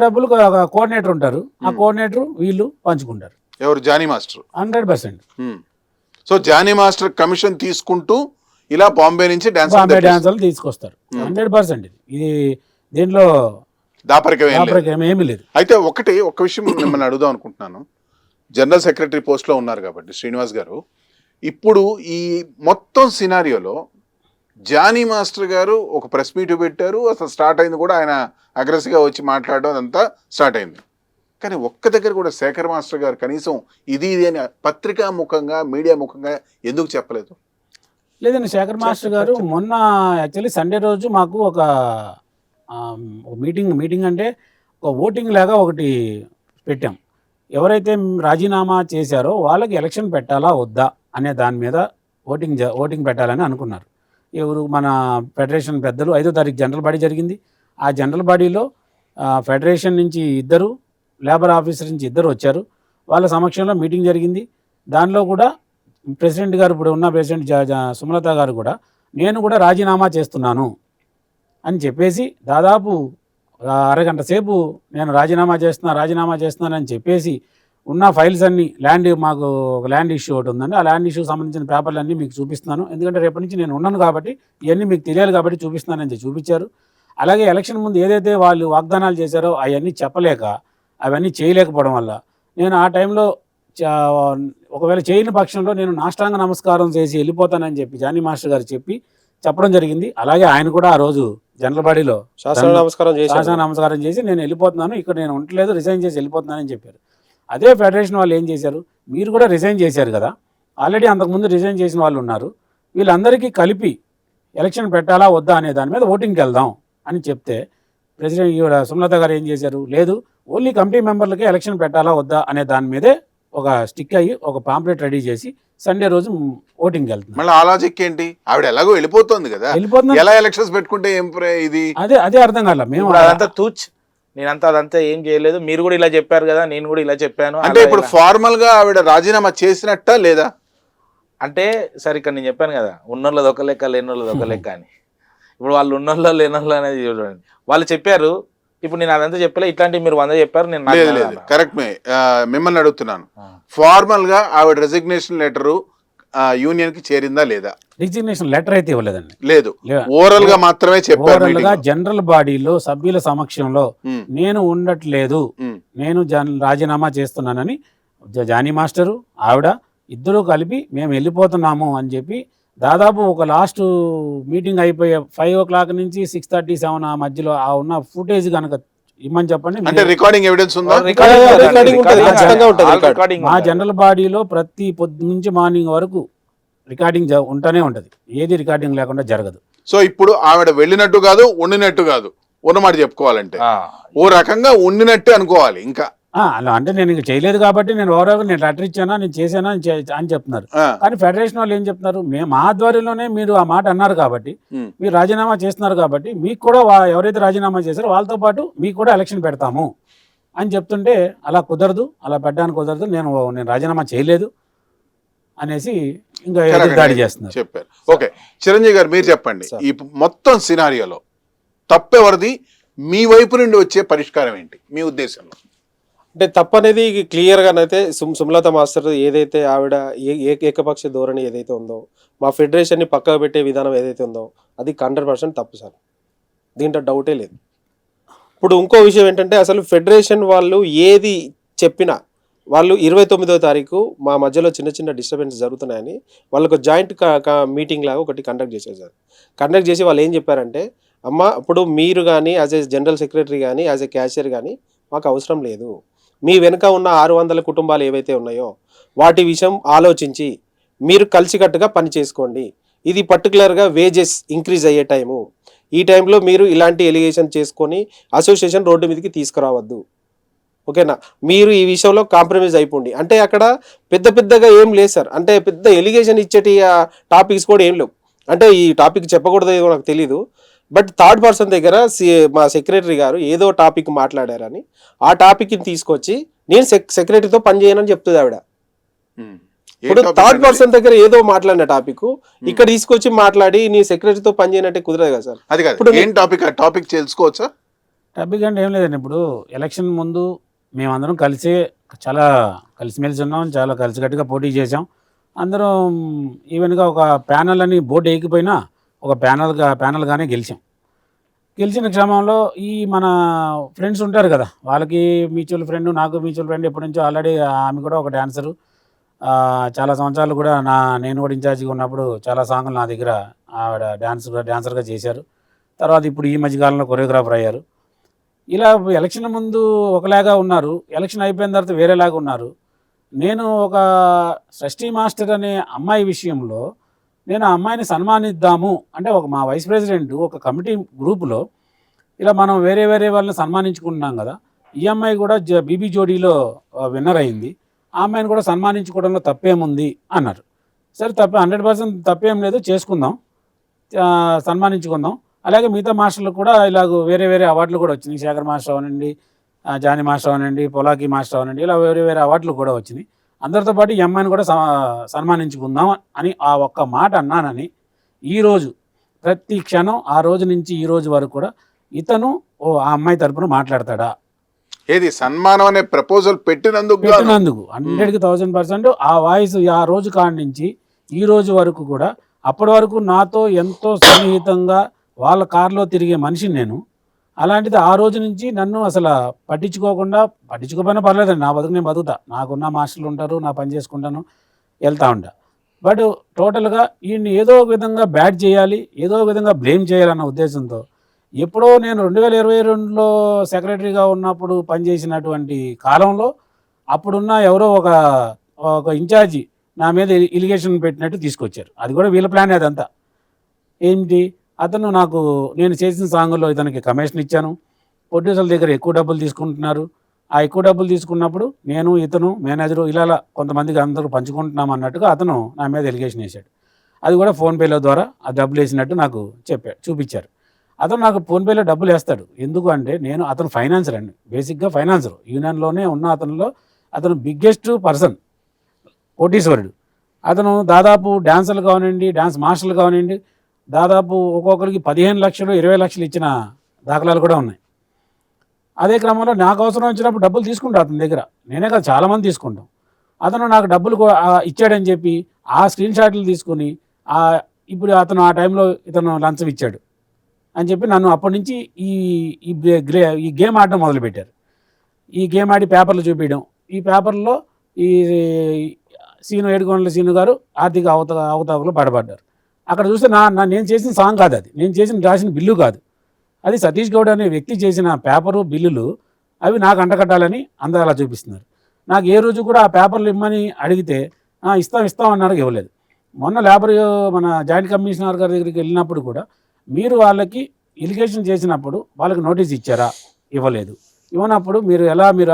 డబ్బులు కోఆర్డినేటర్ ఉంటారు. ఆ కోఆర్డినేటర్ వీళ్ళు పంచుకుంటారు. ఎవరు? Jani master 100%. So Jani master commission తీసుకుంటూ ఇలా బాంబే నుంచి డాన్సర్లు తీసుకొస్తారు. 100% ఇది దీంట్లో దాపరికం ఏమీ లేదు. అయితే ఒక విషయం మిమ్మల్ని అడుగుదాం అనుకుంటున్నాను. జనరల్ సెక్రటరీ పోస్ట్లో ఉన్నారు కాబట్టి శ్రీనివాస్ గారు, ఇప్పుడు ఈ మొత్తం సినారియోలో జానీ మాస్టర్ గారు ఒక ప్రెస్ మీట్ పెట్టారు. అసలు స్టార్ట్ అయింది కూడా ఆయన అగ్రెసివ్గా వచ్చి మాట్లాడడం అదంతా స్టార్ట్ అయింది. కానీ ఒక్క దగ్గర కూడా శేఖర్ మాస్టర్ గారు కనీసం ఇది అని పత్రికా ముఖంగా మీడియా ముఖంగా ఎందుకు చెప్పలేదు? లేదండి, శేఖర్ మాస్టర్ గారు మొన్న యాక్చువల్లీ సండే రోజు మాకు ఒక మీటింగ్ అంటే ఒక ఓటింగ్ లాగా ఒకటి పెట్టాం. ఎవరైతే రాజీనామా చేశారో వాళ్ళకి ఎలక్షన్ పెట్టాలా వద్దా అనే దాని మీద ఓటింగ్ పెట్టాలని అనుకున్నారు. ఎవరు? మన ఫెడరేషన్ పెద్దలు. 5వ తారీఖు జనరల్ బాడీ జరిగింది. ఆ జనరల్ బాడీలో ఫెడరేషన్ నుంచి 2, లేబర్ ఆఫీసర్ నుంచి 2 వచ్చారు. వాళ్ళ సమక్షంలో మీటింగ్ జరిగింది. దానిలో కూడా ప్రెసిడెంట్ గారు, ఇప్పుడు ఉన్న ప్రెసిడెంట్ సుమలత గారు కూడా నేను కూడా రాజీనామా చేస్తున్నాను అని చెప్పేసి దాదాపు అరగంట సేపు నేను రాజీనామా చేస్తున్నానని చెప్పేసి ఉన్న ఫైల్స్ అన్నీ మాకు ఒక ల్యాండ్ ఇష్యూ ఒకటి ఉందండి. ఆ ల్యాండ్ ఇష్యూకి సంబంధించిన పేపర్లు అన్నీ మీకు చూపిస్తున్నాను, ఎందుకంటే రేపటి నుంచి నేను ఉన్నాను కాబట్టి ఇవన్నీ మీకు తెలియాలి కాబట్టి చూపిస్తున్నానని చూపించారు. అలాగే ఎలక్షన్ ముందు ఏదైతే వాళ్ళు వాగ్దానాలు చేశారో అవన్నీ చెప్పలేక అవన్నీ చేయలేకపోవడం వల్ల నేను ఆ టైంలో ఒకవేళ చేయని పక్షంలో నేను నాష్టాంగ నమస్కారం చేసి వెళ్ళిపోతానని చెప్పి జానీ మాస్టర్ గారు చెప్పడం జరిగింది. అలాగే ఆయన కూడా ఆ రోజు జనరల్ బాడీలో శాసన నమస్కారం చేసి నేను వెళ్ళిపోతున్నాను, ఇక్కడ నేను ఉండలేదు, రిజైన్ చేసి వెళ్ళిపోతున్నానని చెప్పారు. అదే ఫెడరేషన్ వాళ్ళు ఏం చేశారు? మీరు కూడా రిజైన్ చేశారు కదా, ఆల్రెడీ అంతకుముందు రిజైన్ చేసిన వాళ్ళు ఉన్నారు, వీళ్ళందరికీ కలిపి ఎలక్షన్ పెట్టాలా వద్దా అనే దాని మీద ఓటింగ్కి వెళ్దాం అని చెప్తే ప్రెసిడెంట్ సుమలత గారు ఏం చేశారు? లేదు, ఓన్లీ కమిటీ మెంబర్లకే ఎలక్షన్ పెట్టాలా వద్దా అనే దాని మీదే ఒక స్టిక్ అయ్యి ఒక పాంప్లెట్ రెడీ చేసి సండే రోజు ఓటింగ్ వెళ్తుంది. మళ్ళీ ఆ లాజిక్ ఏంటి? ఆవిడ ఎలాగో వెళ్ళిపోతుంది కదా, ఎలా ఎలక్షన్స్ పెట్టుకుంటే ఏం ఇది? అదే అర్థం కాల. మేము అదంతా అదంతా ఏం చేయలేదు, మీరు కూడా ఇలా చెప్పారు కదా, నేను కూడా ఇలా చెప్పాను అంటే ఇప్పుడు ఫార్మల్ గా ఆవిడ రాజీనామా చేసినట్ట లేదా అంటే? సరే, ఇక్కడ నేను చెప్పాను కదా, ఉన్నోళ్ళది ఒక లెక్క లేనోళ్ళది ఒక లెక్క అని. ఇప్పుడు వాళ్ళు ఉన్నోళ్ళ లేనోళ్ళ అనేది చూడండి. వాళ్ళు చెప్పారు, ఇప్పుడు నేను అదంతా చెప్పలే, ఇట్లాంటివి మీరు 100 చెప్పారు. నేను కరెక్ట్ మిమ్మల్ని అడుగుతున్నాను, ఫార్మల్ గా ఆవిడ రెసిగ్నేషన్ లెటర్ యూనియన్ కి చేరిందా లేదా? రిజిగ్నేషన్ లెటర్ అయితే ఇవ్వలేదండి. లేదు, ఓరల్ గా మాత్రమే చెప్పారు. జనరల్ బాడీలో సభ్యుల సమక్షంలో నేను ఉండట్లేదు, నేను రాజీనామా చేస్తున్నానని జానీ మాస్టరు ఆవిడ ఇద్దరూ కలిపి మేము వెళ్ళిపోతున్నాము అని చెప్పి దాదాపు ఒక లాస్ట్ మీటింగ్ అయిపోయే 5 o'clock నుంచి 6:37 ఆ మధ్యలో ఆ ఉన్న ఫుటేజ్ కనుక ఇమ్మని చెప్పండి. అంటే రికార్డింగ్ ఎవిడెన్స్ ఉందా? మా జనరల్ బాడీలో ప్రతి పొద్దు నుంచి మార్నింగ్ వరకు రికార్డింగ్ ఉంటూనే ఉంటది, ఏది రికార్డింగ్ లేకుండా జరగదు. సో ఇప్పుడు ఆవిడ వెళ్ళినట్టు కాదు, ఉండినట్టు కాదు, ఉన్నమాట చెప్పుకోవాలంటే ఓ రకంగా ఉండినట్టే అనుకోవాలి. ఇంకా అలా అంటే నేను ఇంకా చేయలేదు కాబట్టి నేను ఓవరాల్ నేను లెటర్ ఇచ్చానా, నేను చేశానా అని చెప్తున్నారు. కానీ ఫెడరేషన్ వాళ్ళు ఏం చెప్తున్నారు? మేము మా ఆధ్వర్యంలోనే మీరు ఆ మాట అన్నారు కాబట్టి, మీరు రాజీనామా చేస్తున్నారు కాబట్టి మీకు కూడా ఎవరైతే రాజీనామా చేశారో వాళ్ళతో పాటు మీకు కూడా ఎలక్షన్ పెడతాము అని చెప్తుంటే అలా కుదరదు, అలా పెట్టడానికి కుదరదు, నేను రాజీనామా చేయలేదు అనేసి ఇంకా దాడి చేస్తున్నారు చెప్పారు. ఓకే, చిరంజీవి గారు మీరు చెప్పండి, ఈ మొత్తం సినారియోలో తప్పెవరిది? మీ వైపు నుండి వచ్చే పరిష్కారం ఏంటి మీ ఉద్దేశంలో? అంటే తప్పనేది క్లియర్గానైతే సుమలత మాస్టర్ ఏదైతే ఆవిడ ఏకపక్ష ధోరణి ఏదైతే ఉందో, మా ఫెడరేషన్ని పక్కకు పెట్టే విధానం ఏదైతే ఉందో అది 100% తప్పు సార్, దీంట్లో డౌటే లేదు. ఇప్పుడు ఇంకో విషయం ఏంటంటే అసలు ఫెడరేషన్ వాళ్ళు ఏది చెప్పినా వాళ్ళు 29వ తారీఖు మా మధ్యలో చిన్న డిస్టర్బెన్స్ జరుగుతున్నాయని వాళ్ళకు జాయింట్ మీటింగ్ లాగా ఒకటి కండక్ట్ చేశారు సార్. కండక్ట్ చేసి వాళ్ళు ఏం చెప్పారంటే, అమ్మ ఇప్పుడు మీరు కానీ యాజ్ ఏ జనరల్ సెక్రటరీ కానీ యాజ్ ఏ క్యాషియర్ కానీ మాకు అవసరం లేదు, మీ వెనుక ఉన్న 600 కుటుంబాలు ఏవైతే ఉన్నాయో వాటి విషయం ఆలోచించి మీరు కలిసికట్టుగా పని చేసుకోండి, ఇది పర్టికులర్గా వేజెస్ ఇంక్రీజ్ అయ్యే టైము. ఈ టైంలో మీరు ఇలాంటి ఎలిగేషన్ చేసుకొని అసోసియేషన్ రోడ్డు మీదకి తీసుకురావద్దు. ఓకేనా? మీరు ఈ విషయంలో కాంప్రమైజ్ అయిపోండి. అంటే అక్కడ పెద్దగా ఏం లేదు సార్. అంటే పెద్ద ఎలిగేషన్ ఇచ్చేటి టాపిక్స్ కూడా ఏం లేవు. అంటే ఈ టాపిక్ చెప్పకూడదు ఏదో నాకు తెలీదు. బట్ థర్డ్ పర్సన్ దగ్గర మా సెక్రటరీ గారు ఏదో టాపిక్ మాట్లాడారని ఆ టాపిక్ని తీసుకొచ్చి నేను సెక్రటరీతో పని చేయనని చెప్తుంది ఆవిడ. ఇప్పుడు థర్డ్ పర్సన్ దగ్గర ఏదో మాట్లాడిన టాపిక్ ఇక్కడ తీసుకొచ్చి మాట్లాడి నీ సెక్రటరీతో పని చేయనంటే కుదరదు కదా సార్. అది కాదు, ఇప్పుడు ఏం టాపిక్? ఆ టాపిక్ తెలుసుకోవచ్చా? టాపిక్ అంటే ఏం లేదండి. ఇప్పుడు ఎలక్షన్ ముందు మేమందరం చాలా కలిసిమెలిసి ఉన్నాం, చాలా కలిసికట్టుగా పోటీ చేసాం. అందరం ఈవెన్గా ఒక ప్యానల్ అని బోర్డు వేయకపోయినా ఒక ప్యానల్గానే గెలిచాం. గెలిచిన క్రమంలో ఈ మన ఫ్రెండ్స్ ఉంటారు కదా, వాళ్ళకి మ్యూచువల్ ఫ్రెండ్, నాకు మ్యూచువల్ ఫ్రెండ్ ఎప్పటి నుంచో ఆల్రెడీ. ఆమె కూడా ఒక డాన్సరు. చాలా సంవత్సరాలు కూడా నేను కూడా ఇన్ఛార్జిగా ఉన్నప్పుడు చాలా సాంగులు నా దగ్గర ఆవిడ డాన్సర్గా చేశారు. తర్వాత ఇప్పుడు ఈ మధ్యకాలంలో కొరియోగ్రాఫర్ అయ్యారు. ఇలా ఎలక్షన్ ముందు ఒకలాగా ఉన్నారు, ఎలక్షన్ అయిపోయిన తర్వాత వేరేలాగా ఉన్నారు. నేను ఒక షష్ఠీ మాస్టర్ అనే అమ్మాయి విషయంలో నేను ఆ అమ్మాయిని సన్మానిద్దాము అంటే మా వైస్ ప్రెసిడెంట్ ఒక కమిటీ గ్రూపులో ఇలా మనం వేరే వాళ్ళని సన్మానించుకుంటున్నాం కదా, ఈ అమ్మాయి కూడా బీబీ జోడీలో విన్నర్ అయింది, ఆ అమ్మాయిని కూడా సన్మానించుకోవడంలో తప్పేముంది అన్నారు. సరే, 100% తప్పేం లేదు, చేసుకుందాం, సన్మానించుకుందాం. అలాగే మిగతా మాస్టర్లు కూడా ఇలాగ వేరే అవార్డులు కూడా వచ్చినాయి. శేఖర్ మాస్టర్ అవనండి, జానీ మాస్టర్ అవనండి, పొలాకి మాస్టర్ అవనండి, ఇలా వేరే అవార్డులు కూడా వచ్చినాయి. అందరితో పాటు ఈ అమ్మాయిని కూడా సన్మానించుకుందాం అని ఆ ఒక్క మాట అన్నానని ఈరోజు ప్రతి క్షణం ఆ రోజు నుంచి ఈ రోజు వరకు కూడా ఇతను ఆ అమ్మాయి తరపున మాట్లాడతాడా? ఏది సన్మానం అనే ప్రపోజల్ పెట్టినందుకు 100% ఆ వాయిస్ ఆ రోజు కాడి నుంచి ఈ రోజు వరకు కూడా, అప్పటి వరకు నాతో ఎంతో సన్నిహితంగా వాళ్ళ కారులో తిరిగే మనిషిని నేను. అలాంటిది ఆ రోజు నుంచి నన్ను అసలు పట్టించుకోకపోయినా పర్లేదండి, నా బతుకు నేను బతుకుతా, నాకున్న మాస్టర్లు ఉంటారు, నా పని చేసుకుంటాను, వెళ్తా ఉంటా. బట్ టోటల్గా ఈయన్ని ఏదో ఒక విధంగా బ్యాడ్ చేయాలి, ఏదో ఒక విధంగా బ్లేమ్ చేయాలన్న ఉద్దేశంతో ఎప్పుడో నేను 2022లో సెక్రటరీగా ఉన్నప్పుడు పనిచేసినటువంటి కాలంలో అప్పుడున్న ఎవరో ఒక ఇన్ఛార్జి నా మీద ఇలిగేషన్ పెట్టినట్టు తీసుకొచ్చారు. అది కూడా వీళ్ళ ప్లాన్. అదంతా ఏంటి, అతను నేను చేసిన సాంగుల్లో ఇతనికి కమిషన్ ఇచ్చాను, ప్రొడ్యూసర్ల దగ్గర ఎక్కువ డబ్బులు తీసుకుంటున్నారు, ఆ ఎక్కువ డబ్బులు తీసుకున్నప్పుడు నేను, ఇతను, మేనేజరు ఇలా కొంతమందికి అందరూ పంచుకుంటున్నాం అన్నట్టుగా అతను నా మీద ఎలిగేషన్ వేశాడు. అది కూడా ఫోన్పేల ద్వారా ఆ డబ్బులు వేసినట్టు నాకు చూపించారు. అతను నాకు ఫోన్పేలో డబ్బులు వేస్తాడు. ఎందుకు అంటే అతను ఫైనాన్సర్ అండి, బేసిక్గా ఫైనాన్సర్. యూనియన్లోనే ఉన్న అతను బిగ్గెస్ట్ పర్సన్, కోటీశ్వరుడు. అతను దాదాపు డాన్సర్లు కానివ్వండి, డాన్స్ మాస్టర్లు కానివ్వండి, దాదాపు ఒక్కొక్కరికి 15 లక్షలు 20 లక్షలు ఇచ్చిన దాఖలాలు కూడా ఉన్నాయి. అదే క్రమంలో నాకు అవసరం వచ్చినప్పుడు డబ్బులు తీసుకుంటా అతని దగ్గర. నేనే కాదు, చాలామంది తీసుకుంటాం. అతను నాకు డబ్బులు ఇచ్చాడని చెప్పి ఆ స్క్రీన్ షాట్లు తీసుకుని ఇప్పుడు అతను ఆ టైంలో ఇతను లంచం ఇచ్చాడు అని చెప్పి నన్ను అప్పటి నుంచి ఈ గేమ్ ఆడడం మొదలుపెట్టారు. ఈ గేమ్ ఆడి పేపర్లు చూపించడం, ఈ పేపర్లో ఈ ఏడుకొండల సీను గారు ఆర్థిక అవతావకులు పడబడ్డారు. అక్కడ చూస్తే నేను చేసిన సాంగ్ కాదు అది, నేను రాసిన బిల్లు కాదు అది. సతీష్ గౌడ్ అనే వ్యక్తి చేసిన పేపరు బిల్లులు అవి నాకు అంటకట్టాలని అందరూ అలా చూపిస్తున్నారు. నాకు ఏ రోజు కూడా ఆ పేపర్లు ఇమ్మని అడిగితే ఇస్తాం అన్నారు, ఇవ్వలేదు. మొన్న మన జాయింట్ కమిషనర్ గారి దగ్గరికి వెళ్ళినప్పుడు కూడా మీరు వాళ్ళకి ఇలిగేషన్ చేసినప్పుడు వాళ్ళకి నోటీస్ ఇచ్చారా? ఇవ్వలేదు. ఇవ్వనప్పుడు మీరు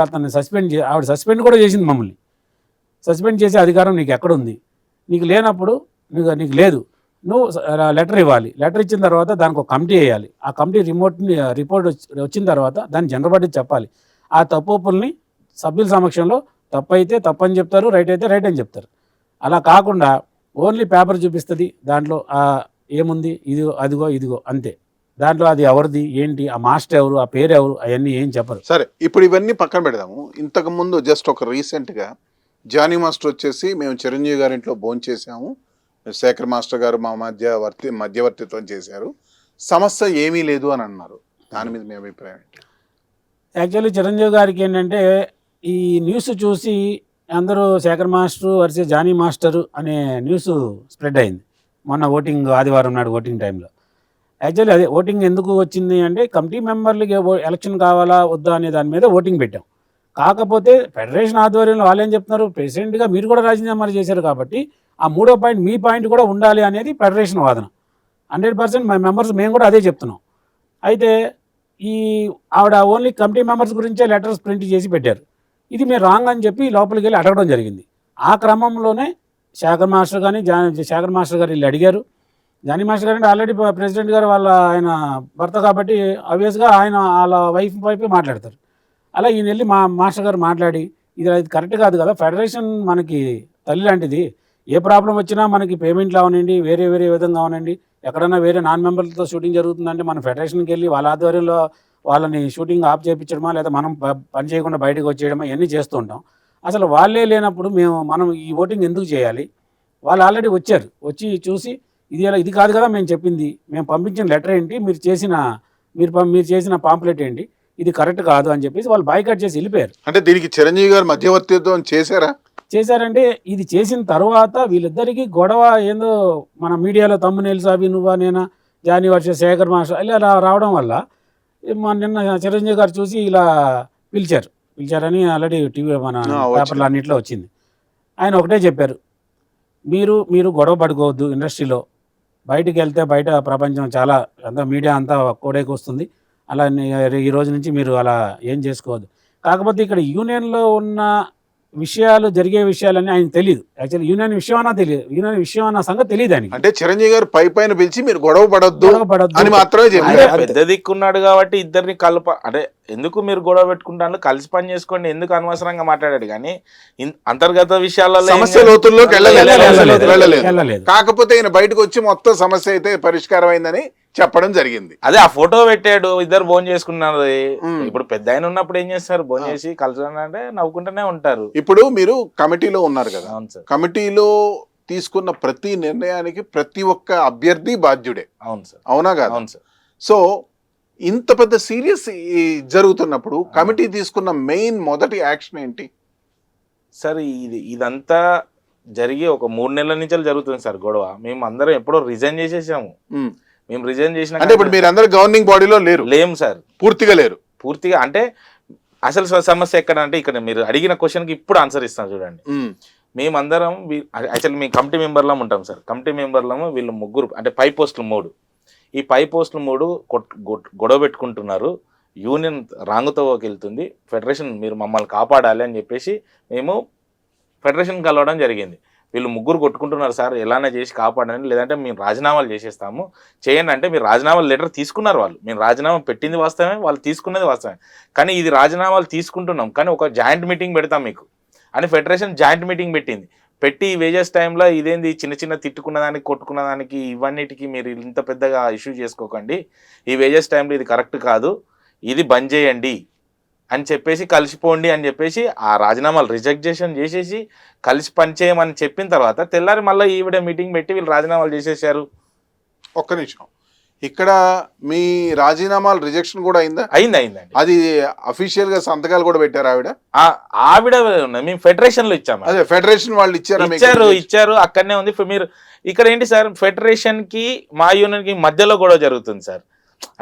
అతన్ని ఆవిడ సస్పెండ్ కూడా చేసింది. మమ్మల్ని సస్పెండ్ చేసే అధికారం నీకు ఎక్కడుంది? నీకు లేనప్పుడు నీకు లేదు, నువ్వు లెటర్ ఇవ్వాలి. లెటర్ ఇచ్చిన తర్వాత దానికి ఒక కమిటీ వేయాలి. ఆ కమిటీ రిపోర్ట్ వచ్చిన తర్వాత దాన్ని జనరల్ చెప్పాలి. ఆ తప్పుల్ని సభ్యుల సమక్షంలో తప్పైతే తప్పని చెప్తారు, రైట్ అయితే రైట్ అని చెప్తారు. అలా కాకుండా ఓన్లీ పేపర్ చూపిస్తుంది, దాంట్లో ఏముంది, ఇదిగో అంతే. దాంట్లో అది ఎవరిది ఏంటి, ఆ మాస్టర్ ఎవరు, ఆ పేరు ఎవరు, అవన్నీ ఏం చెప్పరు. సరే, ఇప్పుడు ఇవన్నీ పక్కన పెడదాము. ఇంతకుముందు జస్ట్ ఒక రీసెంట్గా జానీ మాస్టర్ వచ్చేసి మేము చిరంజీవి గారి ఇంట్లో భోంచేసాము, శేఖర్ మాస్టర్ గారు మా మధ్యవర్తిత్వం చేశారు, సమస్య ఏమీ లేదు అని అన్నారు. దాని మీద మీ అభిప్రాయం ఏంటి? యాక్చువల్లీ చిరంజీవి గారికి ఏంటంటే ఈ న్యూస్ చూసి అందరూ Sekhar master versus Jani master అనే న్యూస్ స్ప్రెడ్ అయింది మొన్న ఆదివారం నాడు ఓటింగ్ టైంలో. యాక్చువల్లీ అదే ఓటింగ్ ఎందుకు వచ్చింది అంటే కమిటీ మెంబర్లకి ఎలక్షన్ కావాలా వద్దా అనే దాని మీద ఓటింగ్ పెట్టాం. కాకపోతే ఫెడరేషన్ ఆధ్వర్యంలో వాళ్ళు ఏం చెప్తున్నారు, ప్రెసిడెంట్గా మీరు కూడా రాజీనామాలు చేశారు కాబట్టి ఆ మూడో పాయింట్ మీ పాయింట్ కూడా ఉండాలి అనేది ఫెడరేషన్ వాదన. 100% మా మెంబర్స్ మేము కూడా అదే చెప్తున్నాం. అయితే ఈ ఆవిడ ఓన్లీ కమిటీ మెంబర్స్ గురించే లెటర్స్ ప్రింట్ చేసి పెట్టారు. ఇది మీరు రాంగ్ అని చెప్పి లోపలికి వెళ్ళి అడగడం జరిగింది. ఆ క్రమంలోనే శేఖర్ మాస్టర్ కానీ శేఖర్ మాస్టర్ గారు వీళ్ళు అడిగారు. జానీ మాస్టర్ గారు అంటే ఆల్రెడీ ప్రెసిడెంట్ గారు ఆయన భర్త కాబట్టి ఆబ్వియస్గా ఆయన వాళ్ళ వైఫ్ మాట్లాడతారు. అలా ఈయన వెళ్ళి మా మాస్టర్ గారు మాట్లాడి ఇది కరెక్ట్ కాదు కదా, ఫెడరేషన్ మనకి తల్లి లాంటిది, ఏ ప్రాబ్లం వచ్చినా మనకి పేమెంట్లు అవనండి, వేరే విధంగా అవనండి, ఎక్కడైనా వేరే నాన్ మెంబర్లతో షూటింగ్ జరుగుతుందంటే మనం ఫెడరేషన్కి వెళ్ళి వాళ్ళ ఆధ్వర్యంలో వాళ్ళని షూటింగ్ ఆఫ్ చేయించడమా లేదా మనం పని చేయకుండా బయటకు వచ్చేయడమా ఇవన్నీ చేస్తూ ఉంటాం. అసలు వాళ్ళే లేనప్పుడు మనం ఈ ఓటింగ్ ఎందుకు చేయాలి? వాళ్ళు ఆల్రెడీ వచ్చారు, వచ్చి చూసి ఇది కాదు కదా మేము చెప్పింది, మేము పంపించిన లెటర్ ఏంటి, మీరు చేసిన పాంప్లెట్ ఏంటి, ఇది కరెక్ట్ కాదు అని చెప్పేసి వాళ్ళు బాయ్కాట్ చేసి వెళ్ళిపోయారు. అంటే దీనికి చిరంజీవి గారు మధ్యవర్తిత్వం చేశారంటే ఇది చేసిన తర్వాత వీళ్ళిద్దరికీ గొడవ ఏందో మన మీడియాలో తమ్మునేల్స్ అవి నువ్వా నేనా జానీ వర్సెస్ శేఖర్ మాస్టర్ ఇలా రావడం వల్ల నిన్న చిరంజీవి గారు చూసి ఇలా పిలిచారని ఆల్రెడీ టీవీ మన పేపర్లు అన్నింటిలో వచ్చింది. ఆయన ఒకటే చెప్పారు, మీరు గొడవ పడుకోవద్దు, ఇండస్ట్రీలో బయటికి వెళ్తే బయట ప్రపంచం చాలా మీడియా అంతా కోడేకి వస్తుంది, అలా ఈ రోజు నుంచి మీరు అలా ఏం చేసుకోవద్దు. కాకపోతే ఇక్కడ యూనియన్లో ఉన్న జరిగే విషయాలన్నీ ఆయన తెలియదు. యాక్చువల్లీ యూనియన్ విషయం అన్న సంగతి తెలియదు ఆయనకి. అంటే చిరంజీవి గారు పైన పిలిచి మీరు గొడవ పడొద్దు అని మాత్రమే చెప్పారు. పెద్ద దిక్కున్నాడు కాబట్టి ఇద్దరిని అంటే ఎందుకు మీరు గొడవ పెట్టుకుంటాను, కలిసి పని చేసుకోండి, ఎందుకు అనవసరంగా మాట్లాడాడు. కానీ అంతర్గత విషయాలలో సమస్య లోతుల్లోకి వెళ్ళలేదు. కాకపోతే ఈయన బయటకు వచ్చి మొత్తం సమస్య అయితే పరిష్కారం అయిందని చెప్పడం జరిగింది. అదే ఆ ఫోటో పెట్టాడు, ఇద్దరు భోజనం చేసుకున్నారు. ఇప్పుడు పెద్ద ఆయన ఉన్నప్పుడు ఏం చేస్తారు, భోజనం చేసి కలిసి అంటే నవ్వుకుంటూనే ఉంటారు. ఇప్పుడు మీరు కమిటీలో ఉన్నారు కదా, కమిటీలో తీసుకున్న ప్రతి నిర్ణయానికి ప్రతి ఒక్క అభ్యర్థి బాధ్యుడే. అవును సార్. అవునా కాదు? అవును సార్. సో ఇంత పెద్ద సీరియస్ జరుగుతున్నప్పుడు కమిటీ తీసుకున్న మొదటి యాక్షన్ ఏంటి సార్? ఇదంతా జరిగి ఒక 3 నెలల నుంచి జరుగుతుంది సార్ గొడవ. మేము అందరం ఎప్పుడో రిజైన్ చేసేసాము. మేము రిజైన్ చేసిన అంటే ఇప్పుడు మీరు అందరూ గవర్నింగ్ బాడీలో లేము సార్. పూర్తిగా అంటే అసలు సమస్య ఎక్కడ అంటే ఇక్కడ మీరు అడిగిన క్వశ్చన్కి ఇప్పుడు ఆన్సర్ ఇస్తాను చూడండి. మేమందరం యాక్చువల్లీ మేము కమిటీ మెంబర్లం ఉంటాం సార్. కమిటీ మెంబర్లము వీళ్ళు 3 అంటే పై పోస్టులు 3. ఈ పై పోస్టులు 3 గొడవ పెట్టుకుంటున్నారు. యూనియన్ రాంగుతోకి వెళ్తుంది. ఫెడరేషన్ మీరు మమ్మల్ని కాపాడాలి అని చెప్పేసి మేము ఫెడరేషన్ కలవడం జరిగింది. వీళ్ళు 3 కొట్టుకుంటున్నారు సార్, ఎలానే చేసి కాపాడండి, లేదంటే మేము రాజీనామాలు చేసేస్తాము, చేయండి అంటే మీరు రాజీనామాలు లెటర్ తీసుకున్నారు. మేము రాజీనామా పెట్టింది వాస్తవమే, వాళ్ళు తీసుకున్నది వాస్తవమే. కానీ ఇది రాజీనామాలు తీసుకుంటున్నాం కానీ ఒక జాయింట్ మీటింగ్ పెడతాం మీకు అని ఫెడరేషన్ జాయింట్ మీటింగ్ పెట్టి వేజెస్ టైంలో ఇదేంది చిన్న తిట్టుకున్న దానికి కొట్టుకున్న దానికి ఇవన్నిటికీ మీరు ఇంత పెద్దగా ఇష్యూ చేసుకోకండి, ఈ వేజెస్ టైంలో ఇది కరెక్ట్ కాదు, ఇది బంద్ చేయండి అని చెప్పేసి కలిసిపోండి అని చెప్పేసి ఆ రాజీనామాలు రిజెక్షన్ చేసేసి కలిసి పనిచేయమని చెప్పిన తర్వాత తెల్లారి మళ్ళీ ఈవిడ మీటింగ్ పెట్టి వీళ్ళు రాజీనామాలు చేసేసారు. ఒక్క నిమిషం, ఇక్కడ మీ రాజీనామాలు రిజెక్షన్ కూడా అయిందండి. అది అఫీషియల్ గా సంతకాలు కూడా పెట్టారు ఆవిడ మేము ఫెడరేషన్ లో ఇచ్చాము. అదే ఫెడరేషన్ వాళ్ళు ఇచ్చారు అక్కడనే ఉంది. మీరు ఇక్కడ ఏంటి సార్, ఫెడరేషన్ కి మా యూనియన్ కి మధ్యలో గొడవ జరుగుతుంది సార్.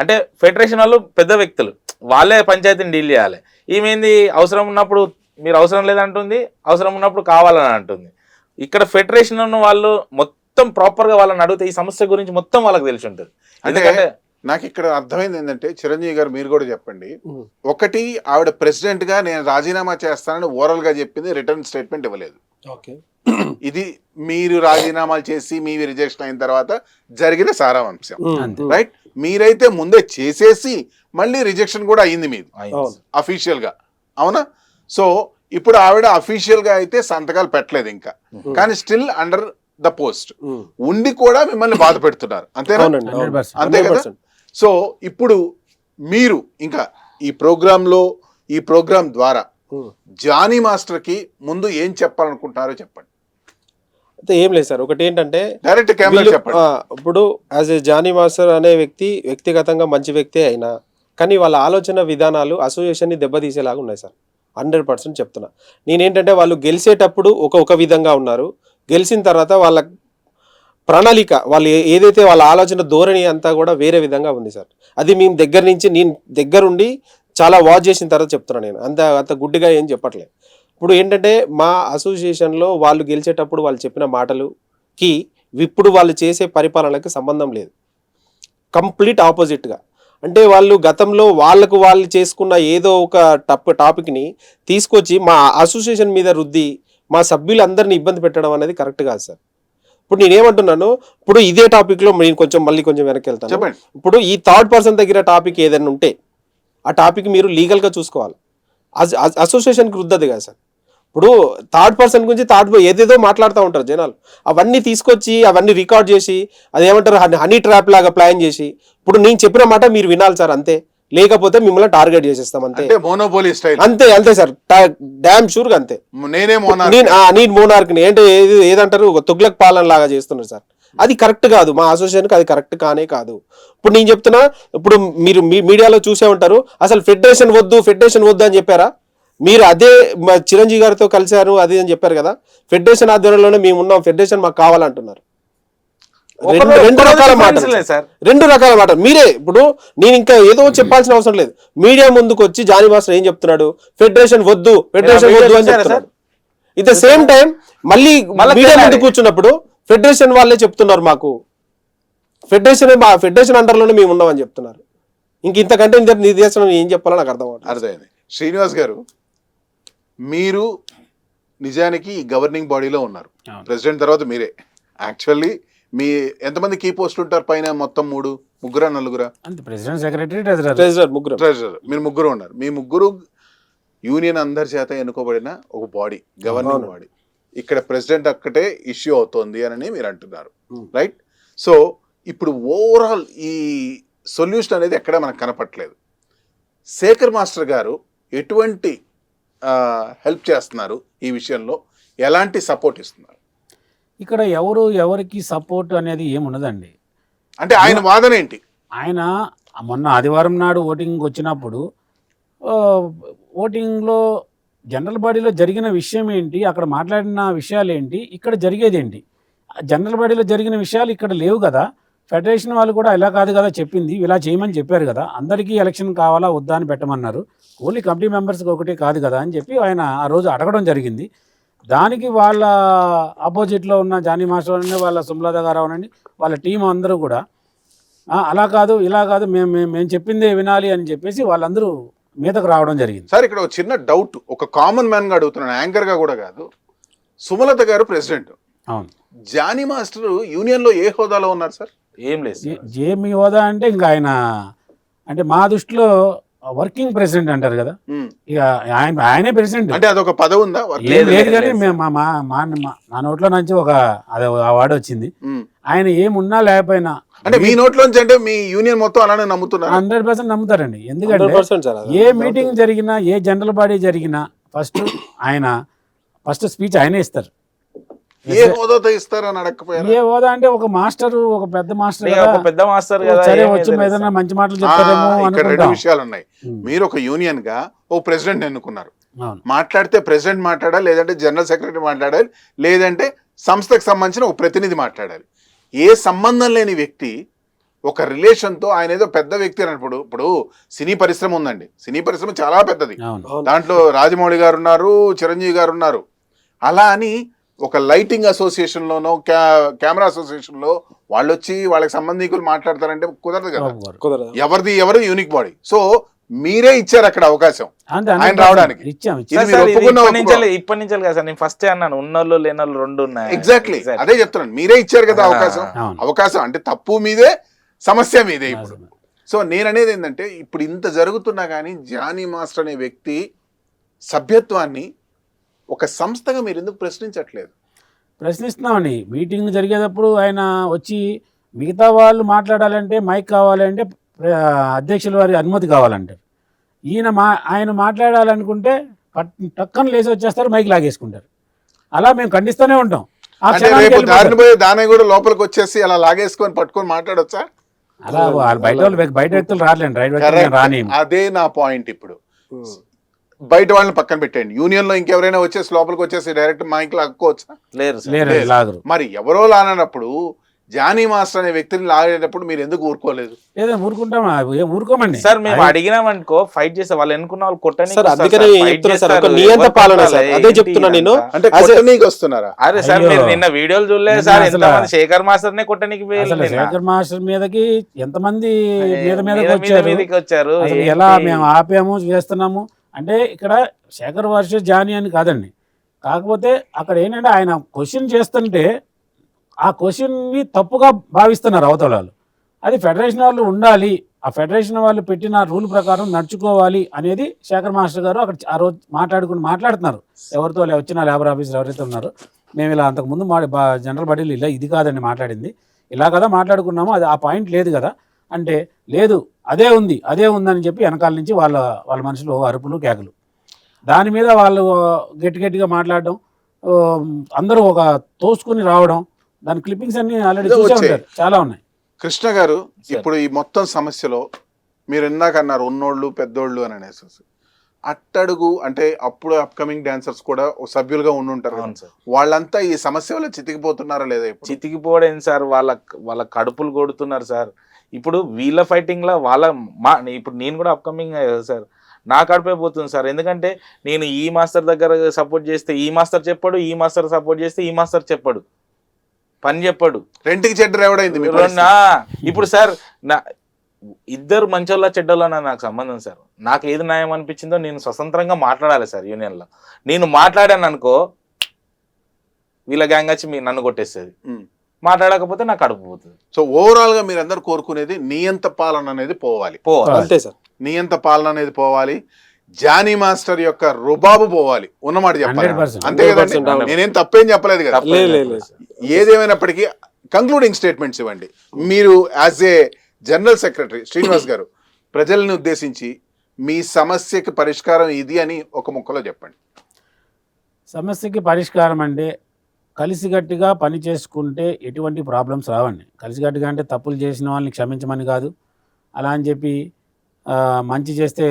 అంటే ఫెడరేషన్ వాళ్ళు పెద్ద వ్యక్తులు, వాళ్ళే పంచాయతీని డీల్ చేయాలి. ఈమెంది అవసరం ఉన్నప్పుడు మీరు అవసరం లేదంటుంది, అవసరం ఉన్నప్పుడు కావాలని అంటుంది. ఇక్కడ ఫెడరేషన్ ఉన్న వాళ్ళు మొత్తం ప్రాపర్ గా వాళ్ళని అడిగితే ఈ సమస్య గురించి మొత్తం వాళ్ళకి తెలిసి ఉంటుంది. ఎందుకంటే నాకు ఇక్కడ అర్థమైంది ఏంటంటే, చిరంజీవి గారు మీరు కూడా చెప్పండి. ఒకటి, ఆవిడ ప్రెసిడెంట్ గా నేను రాజీనామా చేస్తానని ఓరల్ గా చెప్పింది, రిటర్న్ స్టేట్మెంట్ ఇవ్వలేదు. ఇది మీరు రాజీనామాలు చేసి మీ రిజెక్షన్ అయిన తర్వాత జరిగిన సారాంశం, రైట్? మీరైతే ముందే చేసేసి మళ్ళీ రిజెక్షన్ కూడా అయ్యింది మీది అఫీషియల్ గా, అవునా? సో ఇప్పుడు ఆవిడ అఫీషియల్ గా అయితే సంతకాలు పెట్టలేదు ఇంకా, కానీ స్టిల్ అండర్ ద పోస్ట్ ఉండి కూడా మిమ్మల్ని బాధ పెడుతున్నారు, అంతేనా? అంతే కదా? సో ఇప్పుడు మీరు ఇంకా ఈ ప్రోగ్రామ్ ద్వారా జానీ మాస్టర్ కి ముందు ఏం చెప్పాలనుకుంటున్నారో చెప్పండి. అయితే ఏం లేదు సార్, ఒకటి ఏంటంటే డైరెక్ట్ కెమెరా చెప్పండి. ఇప్పుడు యాజ్ ఏ జానీ మాస్టర్ అనే వ్యక్తిగతంగా మంచి వ్యక్తి అయినా కానీ వాళ్ళ ఆలోచన విధానాలు అసోసియేషన్ని దెబ్బతీసేలాగా ఉన్నాయి సార్. 100% చెప్తున్నా. నేనేంటంటే వాళ్ళు గెలిచేటప్పుడు ఒక విధంగా ఉన్నారు, గెలిచిన తర్వాత వాళ్ళ ప్రణాళిక, వాళ్ళు ఏదైతే వాళ్ళ ఆలోచన ధోరణి అంతా కూడా వేరే విధంగా ఉంది సార్. అది మేము నేను దగ్గరుండి చాలా వాచ్ చేసిన తర్వాత చెప్తున్నాను. నేను అంత గుడ్డిగా ఏం చెప్పట్లేదు. ఇప్పుడు ఏంటంటే మా అసోసియేషన్లో వాళ్ళు గెలిచేటప్పుడు వాళ్ళు చెప్పిన మాటలుకి ఇప్పుడు వాళ్ళు చేసే పరిపాలనకి సంబంధం లేదు, కంప్లీట్ ఆపోజిట్గా. అంటే వాళ్ళు గతంలో వాళ్ళు చేసుకున్న ఏదో ఒక టాపిక్ని తీసుకొచ్చి మా అసోసియేషన్ మీద రుద్ది మా సభ్యులందరినీ ఇబ్బంది పెట్టడం అనేది కరెక్ట్ కాదు సార్. ఇప్పుడు నేనేమంటున్నాను, ఇప్పుడు ఇదే టాపిక్లో నేను మళ్ళీ కొంచెం వెనక్కి వెళ్తాను. చెప్పండి. ఇప్పుడు ఈ థర్డ్ పర్సన్ దగ్గర టాపిక్ ఏదైనా ఉంటే ఆ టాపిక్ మీరు లీగల్గా చూసుకోవాలి, అసోసియేషన్కి రుద్దదు కదా సార్. ఇప్పుడు థర్డ్ పర్సన్ గురించి ఏదేదో మాట్లాడుతూ ఉంటారు జనాలు, అవన్నీ తీసుకొచ్చి అవన్నీ రికార్డ్ చేసి అదేమంటారు హనీ ట్రాప్ లాగా ప్లాన్ చేసి ఇప్పుడు నేను చెప్పిన మాట మీరు వినాలి సార్ అంతే, లేకపోతే మిమ్మల్ని టార్గెట్ చేసేస్తాం అంతే. అంటే మోనోపోలీ స్టైల్. అంతే సార్, డామ్ షూర్గా అంతే. నేనే నేను మోనార్క్ని ఏంటి ఏదంటారు తుగ్లక్ పాలన లాగా చేస్తున్నారు సార్. అది కరెక్ట్ కాదు, మా అసోసియేషన్కి అది కరెక్ట్ కానే కాదు. ఇప్పుడు నేను చెప్తున్నా, ఇప్పుడు మీరు మీడియాలో చూసే ఉంటారు అసలు ఫెడరేషన్ వద్దు అని చెప్పారా మీరు? అదే చిరంజీవి గారితో కలిశారు అది అని చెప్పారు కదా, ఫెడరేషన్ ఆధ్వర్యంలోనే మేము ఉన్నాం, ఫెడరేషన్ మాకు కావాలంటున్నారు. రెండు రకాల మాట మీరే. ఇప్పుడు నేను ఇంకా ఏదో చెప్పాల్సిన అవసరం లేదు, మీడియా ముందుకు వచ్చి జానీ మాస్టర్ ఏం చెప్తున్నాడు, ఫెడరేషన్ వద్దు అని చెప్తున్నాడు. ఇట్ ద సేమ్ టైం మళ్ళీ మీడియా ముందు కూర్చున్నప్పుడు ఫెడరేషన్ వాళ్ళే చెప్తున్నారు మాకు ఫెడరేషన్ అండర్లోనే మేము ఉన్నామని చెప్తున్నారు. ఇంతకంటే నిర్దేశనం ఏం చెప్పాలో నాకు అర్థమైంది. శ్రీనివాస్ గారు, మీరు నిజానికి ఈ గవర్నింగ్ బాడీలో ఉన్నారు, ప్రెసిడెంట్ తర్వాత మీరే. యాక్చువల్లీ మీ ఎంతమంది కీ పోస్ట్ ఉంటారు పైన? మొత్తం ముగ్గురా నలుగురా? ప్రెసిడెంట్, సెక్రటరీ, ట్రెజరర్, మీరు ముగ్గురు ఉన్నారు. మీ ముగ్గురు యూనియన్ అందరి చేత ఎన్నుకోబడిన ఒక బాడీ, గవర్నింగ్ బాడీ. ఇక్కడ ప్రెసిడెంట్ ఒక్కటే ఇష్యూ అవుతోంది అని మీరు అంటున్నారు, రైట్? సో ఇప్పుడు ఓవరాల్ ఈ సొల్యూషన్ అనేది ఎక్కడ మనకు కనపట్లేదు. శేఖర్ మాస్టర్ గారు ఎటువంటి హెల్ప్ చేస్తున్నారు ఈ విషయంలో, ఎలాంటి సపోర్ట్ ఇస్తున్నారు? ఇక్కడ ఎవరికి సపోర్ట్ అనేది ఏమున్నదండి. అంటే ఆయన వాదన ఏంటి? ఆయన మొన్న ఆదివారం నాడు ఓటింగ్ వచ్చినప్పుడు ఓటింగ్లో జనరల్ బాడీలో జరిగిన విషయం ఏంటి, అక్కడ మాట్లాడిన విషయాలు ఏంటి, ఇక్కడ జరిగేది ఏంటి? జనరల్ బాడీలో జరిగిన విషయాలు ఇక్కడ లేవు కదా. ఫెడరేషన్ వాళ్ళు కూడా ఇలా కాదు కదా చెప్పింది, ఇలా చేయమని చెప్పారు కదా, అందరికీ ఎలక్షన్ కావాలా వద్దా అని పెట్టమన్నారు, ఓన్లీ కమిటీ మెంబర్స్కి ఒకటి కాదు కదా అని చెప్పి ఆయన ఆ రోజు అడగడం జరిగింది. దానికి వాళ్ళ ఆపోజిట్లో ఉన్న జానీ మాస్టర్ అనండి, వాళ్ళ సుమలత గారు అవనండి, వాళ్ళ టీం అందరూ కూడా అలా కాదు ఇలా కాదు మేము చెప్పిందే వినాలి అని చెప్పేసి వాళ్ళందరూ మీదకు రావడం జరిగింది. సార్ ఇక్కడ ఒక చిన్న డౌట్, ఒక కామన్ మ్యాన్గా అడుగుతున్నాను, యాంకర్గా కూడా కాదు. సుమలత గారు ప్రెసిడెంట్, అవును. జానీ మాస్టర్ యూనియన్లో ఏ హోదాలో ఉన్నారు సార్? ఏం లేదు. జేఎంఈ హోదా అంటే ఇంకా ఆయన అంటే మా దృష్టిలో వర్కింగ్ ప్రెసిడెంట్ అంటారు కదా, ఇక ఆయనే ప్రెసిడెంట్. అంటే అదొక పదవి ఉందా? లేదు కానీ మా నోట్లో నుంచి అది అవార్డు వచ్చింది. ఆయన ఏమున్నా లేకపోయినా అంటే మీ నోట్లోంచి, అంటే మీ యూనియన్ మొత్తం అలానే నమ్ముతున్నారు? 100% నమ్ముతారండి. ఎందుకంటే ఏ మీటింగ్ జరిగినా, ఏ జనరల్ బాడీ జరిగినా ఫస్ట్ స్పీచ్ ఆయనే ఇస్తారు. ఏ హోదాతో ఇస్తారని అడగకపోయారు? ఏ హోదా అంటే ఒక మాస్టర్, ఒక పెద్ద మాస్టర్ సరే వచ్చి ఏదైనా మంచి మాటలు చెప్తారేమో. ఇక్కడ రెండు విషయాలు ఉన్నాయి. మీరు ఒక యూనియన్ గా ఓ ప్రెసిడెంట్ ఎన్నుకున్నారు, మాట్లాడితే ప్రెసిడెంట్ మాట్లాడాలి, లేదంటే జనరల్ సెక్రటరీ మాట్లాడాలి, లేదంటే సంస్థకు సంబంధించిన ఒక ప్రతినిధి మాట్లాడాలి. ఏ సంబంధం లేని వ్యక్తి ఒక రిలేషన్తో, ఆయన ఏదో పెద్ద వ్యక్తి అన్నప్పుడు, ఇప్పుడు సినీ పరిశ్రమ ఉందండి, సినీ పరిశ్రమ చాలా పెద్దది, దాంట్లో రాజమౌళి గారు ఉన్నారు, చిరంజీవి గారు ఉన్నారు. అలా అని ఒక లైటింగ్ అసోసియేషన్లోనో కెమెరా అసోసియేషన్లో వాళ్ళు వచ్చి వాళ్ళకి సంబంధికులు మాట్లాడతారంటే కుదరదు కదా. ఎవరు యూనిక్ బాడీ. సో మీరే ఇచ్చారు అక్కడ అవకాశం ఆయన రావడానికి. ఇప్పటి నుంచి కదా సార్, నేను ఫస్ట్ అన్నాను ఉన్నోళ్ళు లేనోళ్ళు రెండు ఉన్నాయి. ఎగ్జాక్ట్లీ అదే చెప్తున్నాను, మీరే ఇచ్చారు కదా అవకాశం. అంటే తప్పు మీదే, సమస్య మీదే ఇప్పుడు. సో నేను అనేది ఏంటంటే, ఇప్పుడు ఇంత జరుగుతున్నా కానీ జానీ మాస్టర్ అనే వ్యక్తి సభ్యత్వాన్ని ఒక సంస్థగా మీరు ఎందుకు ప్రశ్నించట్లేదు? ప్రశ్నిస్తున్నామండి. మీటింగ్ జరిగేటప్పుడు ఆయన వచ్చి మిగతా వాళ్ళు మాట్లాడాలంటే మైక్ కావాలంటే అధ్యక్షుల వారి అనుమతి కావాలంటారు. ఆయన మాట్లాడాలనుకుంటే టక్కన లేచి వచ్చేస్తారు, మైక్ లాగేసుకుంటారు. అలా మేము ఖండిస్తూనే ఉంటాం. దాని కూడా లోపలికి వచ్చేసి అలా లాగేసుకొని పట్టుకొని మాట్లాడొచ్చా? అలా బయట వ్యక్తులు రాలేండి, రాని. అదే నా పాయింట్. ఇప్పుడు బయట వాళ్ళని పక్కన పెట్టండి, యూనియన్ లో ఇంకెవరైనా వచ్చేసి లోపలికి వచ్చేసి డైరెక్ట్ మైక్ లాక్కోవచ్చా? లేరు. మరి ఎవరో లానప్పుడు జానీ మాస్టర్ అనే వ్యక్తిని లాగేటప్పుడు మీరు ఎందుకు ఊరుకోలేదు? లేదా ఊరుకుంటామా? ఏం ఊరుకోమండి. సార్ మేము అడిగినామనుకో ఫైట్ చేస్తే వాళ్ళు ఎన్నుకున్న వాళ్ళు కొట్టని సార్ అందుకనే చెప్తున్నా సార్, ఒక నియంత పాలన సార్, అదే చెప్తున్నా నేను. అంటే కొట్టనీకి వస్తున్నారా? అరే సార్ మీరు నిన్న వీడియోలు చూడలేదు సార్, ఎంతమంది శేఖర్ మాస్టర్ నే కొట్టనికి అసలు శేఖర్ మాస్టర్ మీదకి ఎంతమంది మీదకి వచ్చారు. అసలు ఎలా మేము ఆపాము చేస్తున్నాము అంటే ఇక్కడ శేఖర్ వర్సెస్ జానీ అని కాదండి. కాకపోతే అక్కడ ఏంటంటే ఆయన క్వశ్చన్ చేస్తుంటే ఆ క్వశ్చన్ని తప్పుగా భావిస్తున్నారు అవతల వాళ్ళు. అది ఫెడరేషన్ వాళ్ళు ఉండాలి, ఆ ఫెడరేషన్ వాళ్ళు పెట్టిన రూల్ ప్రకారం నడుచుకోవాలి అనేది శేఖర్ మాస్టర్ గారు అక్కడ ఆ రోజు మాట్లాడుతున్నారు. ఎవరితో వచ్చిన లేబర్ ఆఫీసర్ ఎవరైతే ఉన్నారో, మేము ఇలా అంతకుముందు జనరల్ బాడీలు ఇలా ఇది కాదండి మాట్లాడింది, ఇలా కదా మాట్లాడుకున్నాము, అది ఆ పాయింట్ లేదు కదా అంటే, లేదు అదే ఉందని చెప్పి వెనకాల నుంచి వాళ్ళ మనుషులు అరుపులు కేకలు. దాని మీద వాళ్ళు గట్టిగా మాట్లాడడం, అందరూ ఒక తోసుకుని రావడం, దాని క్లిప్పింగ్స్ అన్ని ఆల్రెడీ చూసే ఉంటారు, చాలా ఉన్నాయి. కృష్ణ గారు, ఇప్పుడు ఈ మొత్తం సమస్యలో మీరు ఇందాక అన్నారు ఉన్నోళ్ళు పెద్దోళ్ళు అని అనేసి, అట్టడుగు అంటే అప్పుడు అప్కమింగ్ డాన్సర్స్ కూడా సభ్యులుగా ఉండుంటారు, వాళ్ళంతా ఈ సమస్య వల్ల చితికిపోతున్నారా లేదా? చితికిపోవడం సార్, వాళ్ళ కడుపులు కొడుతున్నారు సార్. ఇప్పుడు వీళ్ళ ఫైటింగ్ లో ఇప్పుడు నేను కూడా అప్కమింగ్ సార్, నా కడుపే పోతుంది సార్. ఎందుకంటే నేను ఈ మాస్టర్ దగ్గర సపోర్ట్ చేస్తే ఈ మాస్టర్ చెప్పాడు, ఈ మాస్టర్ సపోర్ట్ చేస్తే ఈ మాస్టర్ చెప్పాడు, పని చెప్పాడు. రెంటికి చెడ్డ ఎవడైంది ఇప్పుడు సార్ ఇద్దరు మంచోళ్ళ చెడ్డోళ్ళ నాకు సంబంధం సార్. నాకు ఏది న్యాయం అనిపించిందో నేను స్వతంత్రంగా మాట్లాడాలి సార్. యూనియన్లో నేను మాట్లాడాను అనుకో, వీళ్ళ గ్యాంగ్ వచ్చి నన్ను కొట్టేస్తుంది, మాట్లాడకపోతే నాకు కడుపు పోతుంది. సో ఓవరాల్ గా మీరందరూ కోరుకునేది నియంత పాలన అనేది పోవాలి. అంతే సార్, నియంత పాలన అనేది పోవాలి, జానీ మాస్టర్ యొక్క రుబాబు పోవాలి, ఉన్నమాట చెప్పాలి. అంతే కదండి, నేనేం తప్పేం చెప్పలేదు కదా. ఏదేమైనప్పటికీ కంక్లూడింగ్ స్టేట్మెంట్స్ ఇవ్వండి. మీరు as a general secretary Srinivas గారు ప్రజల్ని ఉద్దేశించి మీ సమస్యకి పరిష్కారం ఇది అని ఒక ముక్కలో చెప్పండి. సమస్యకి పరిష్కారం అంటే కలిసికట్టుగా పని చేసుకుంటే ఎటువంటి ప్రాబ్లమ్స్ రావండి. కలిసికట్టుగా అంటే తప్పులు చేసిన వాళ్ళని క్షమించమని కాదు, అలా అని చెప్పి మంచి చేస్తే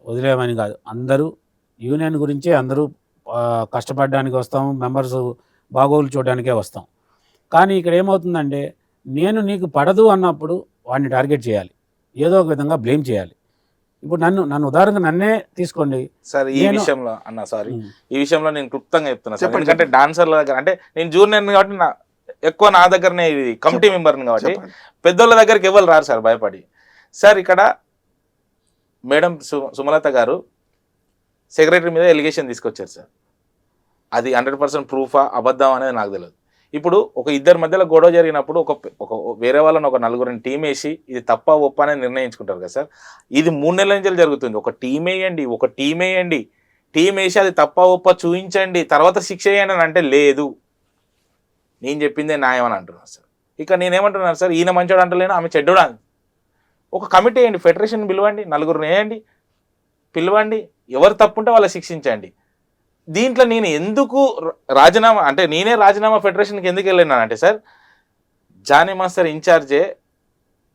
వదిలేయమని కాదు. అందరూ యూనియన్ గురించే అందరూ కష్టపడడానికి వస్తాం, మెంబర్స్ బాగోగులు చూడడానికే వస్తాం. కానీ ఇక్కడ ఏమవుతుందంటే, నేను నీకు పడదు అన్నప్పుడు వాడిని టార్గెట్ చేయాలి, ఏదో ఒక విధంగా బ్లేమ్ చేయాలి. ఇప్పుడు నన్ను ఉదాహరణగా నన్నే తీసుకోండి సార్. ఈ విషయంలో ఈ విషయంలో నేను క్లుప్తంగా చెప్తున్నా సార్. ఎందుకంటే డాన్సర్ల దగ్గర అంటే నేను జూనియర్ కాబట్టి ఎక్కువ నా దగ్గరనే ఇది కమిటీ మెంబర్ని కాబట్టి పెద్దోళ్ళ దగ్గరికి ఎవరు రారు సార్ భయపడి. సార్ ఇక్కడ మేడం సుమలత గారు సెక్రటరీ మీద ఎలిగేషన్ తీసుకొచ్చారు సార్. అది 100% ప్రూఫా అబద్ధం అనేది నాకు తెలియదు. ఇప్పుడు ఒక ఇద్దరి మధ్యలో గొడవ జరిగినప్పుడు ఒక వేరే వాళ్ళని ఒక నలుగురిని టీం వేసి ఇది తప్ప ఒప్ప అనేది నిర్ణయించుకుంటారు కదా సార్. ఇది 3 నెలల నుంచి జరుగుతుంది. ఒక టీం వేయండి, టీం వేసి అది తప్ప ఒప్ప చూపించండి, తర్వాత శిక్ష వేయండి అని అంటే లేదు, నేను చెప్పిందే న్యాయం అని అంటున్నాను సార్. ఇక నేనేమంటున్నాను సార్, ఈయన మంచోడు అంటలేను, ఆమె చెడ్డోడు అని. ఒక కమిటీ వేయండి, ఫెడరేషన్ పిలవండి, నలుగురిని వేయండి, పిలవండి, ఎవరు తప్పుంటే వాళ్ళ శిక్షించండి. దీంట్లో నేను ఎందుకు రాజీనామా అంటే నేనే రాజీనామా ఫెడరేషన్కి ఎందుకు వెళ్ళినానంటే సార్, జానీ మాస్టర్ ఇన్ఛార్జే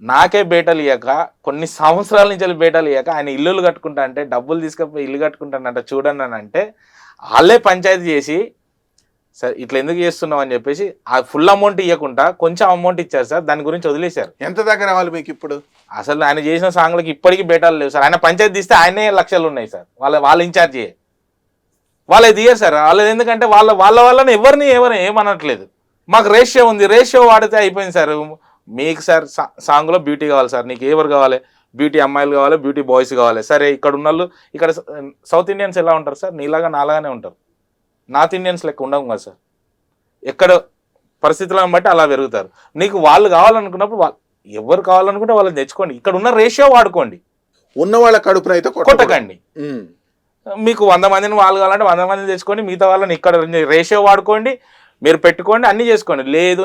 నాకే బేటలు ఇయ్యక, కొన్ని సంవత్సరాల నుంచి బేటలు ఇయ్యక, ఆయన ఇల్లులు కట్టుకుంటా అంటే డబ్బులు తీసుకపోయి ఇల్లు కట్టుకుంటానంట చూడండి అని అంటే, వాళ్ళే పంచాయతీ చేసి సార్ ఇట్లా ఎందుకు చేస్తున్నావు అని చెప్పేసి ఆ ఫుల్ అమౌంట్ ఇవ్వకుండా కొంచెం అమౌంట్ ఇచ్చారు సార్. దాని గురించి వదిలేశారు. ఎంత దగ్గర రావాలి మీకు ఇప్పుడు? అసలు ఆయన చేసిన సాంగ్లకి ఇప్పటికీ బేటాలు లేవు సార్. ఆయన పంచాయతీ తీస్తే ఆయనే లక్షలు ఉన్నాయి సార్. వాళ్ళ ఇన్ఛార్జి వాళ్ళే తీయరు సార్. వాళ్ళది ఎందుకంటే వాళ్ళని ఎవరిని ఏమనట్లేదు. మాకు రేషియో ఉంది, రేషియో వాడితే అయిపోయింది సార్. మీకు సార్ సాంగ్లో బ్యూటీ కావాలి సార్, నీకు ఎవరు కావాలి? బ్యూటీ అమ్మాయిలు కావాలి, బ్యూటీ బాయ్స్ కావాలి. సరే ఇక్కడ ఉన్న వాళ్ళు ఇక్కడ సౌత్ ఇండియన్స్ ఎలా ఉంటారు సార్? నీలాగా నాలాగానే ఉంటారు. నార్త్ ఇండియన్స్ లెక్క ఉండవు కదా సార్. ఎక్కడ పరిస్థితులను బట్టి అలా పెరుగుతారు. నీకు వాళ్ళు కావాలనుకున్నప్పుడు ఎవరు కావాలనుకుంటే వాళ్ళని తెచ్చుకోండి. ఇక్కడ ఉన్న రేషియో వాడుకోండి, ఉన్న వాళ్ళ కడుపున అయితే కొట్టకండి. మీకు 100 మందిని వాళ్ళు కావాలంటే 100 మందిని తెచ్చుకోండి, మిగతా వాళ్ళని ఇక్కడ రేషియో వాడుకోండి, మీరు పెట్టుకోండి, అన్నీ చేసుకోండి. లేదు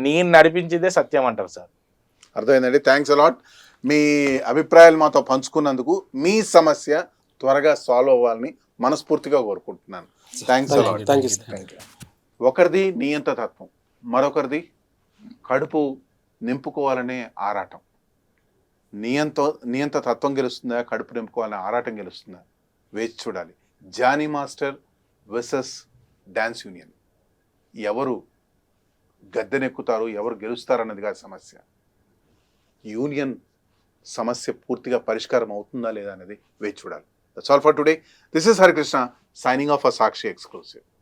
నేను నడిపించేదే సత్యం అంటారు సార్. అర్థమైందండి. Thanks a lot. మీ అభిప్రాయాలు మాతో పంచుకున్నందుకు. మీ సమస్య త్వరగా సాల్వ్ అవ్వాలని మనస్ఫూర్తిగా కోరుకుంటున్నాను. Thanks a lot. Thank you. ఒకరిది నియంత తత్వం, మరొకరిది కడుపు నింపుకోవాలనే ఆరాటం. నియంత తత్వం గెలుస్తుందా, కడుపు నింపుకోవాలనే ఆరాటం గెలుస్తుందా? వేచి చూడాలి. Jani master versus dance union ఎవరు గద్దెనెక్కుతారు, ఎవరు గెలుస్తారన్నది కాదు సమస్య. యూనియన్ సమస్య పూర్తిగా పరిష్కారం అవుతుందా లేదా అనేది వేచి చూడాలి. That's all for today. This is Harikrishna signing off for Sakshi exclusive.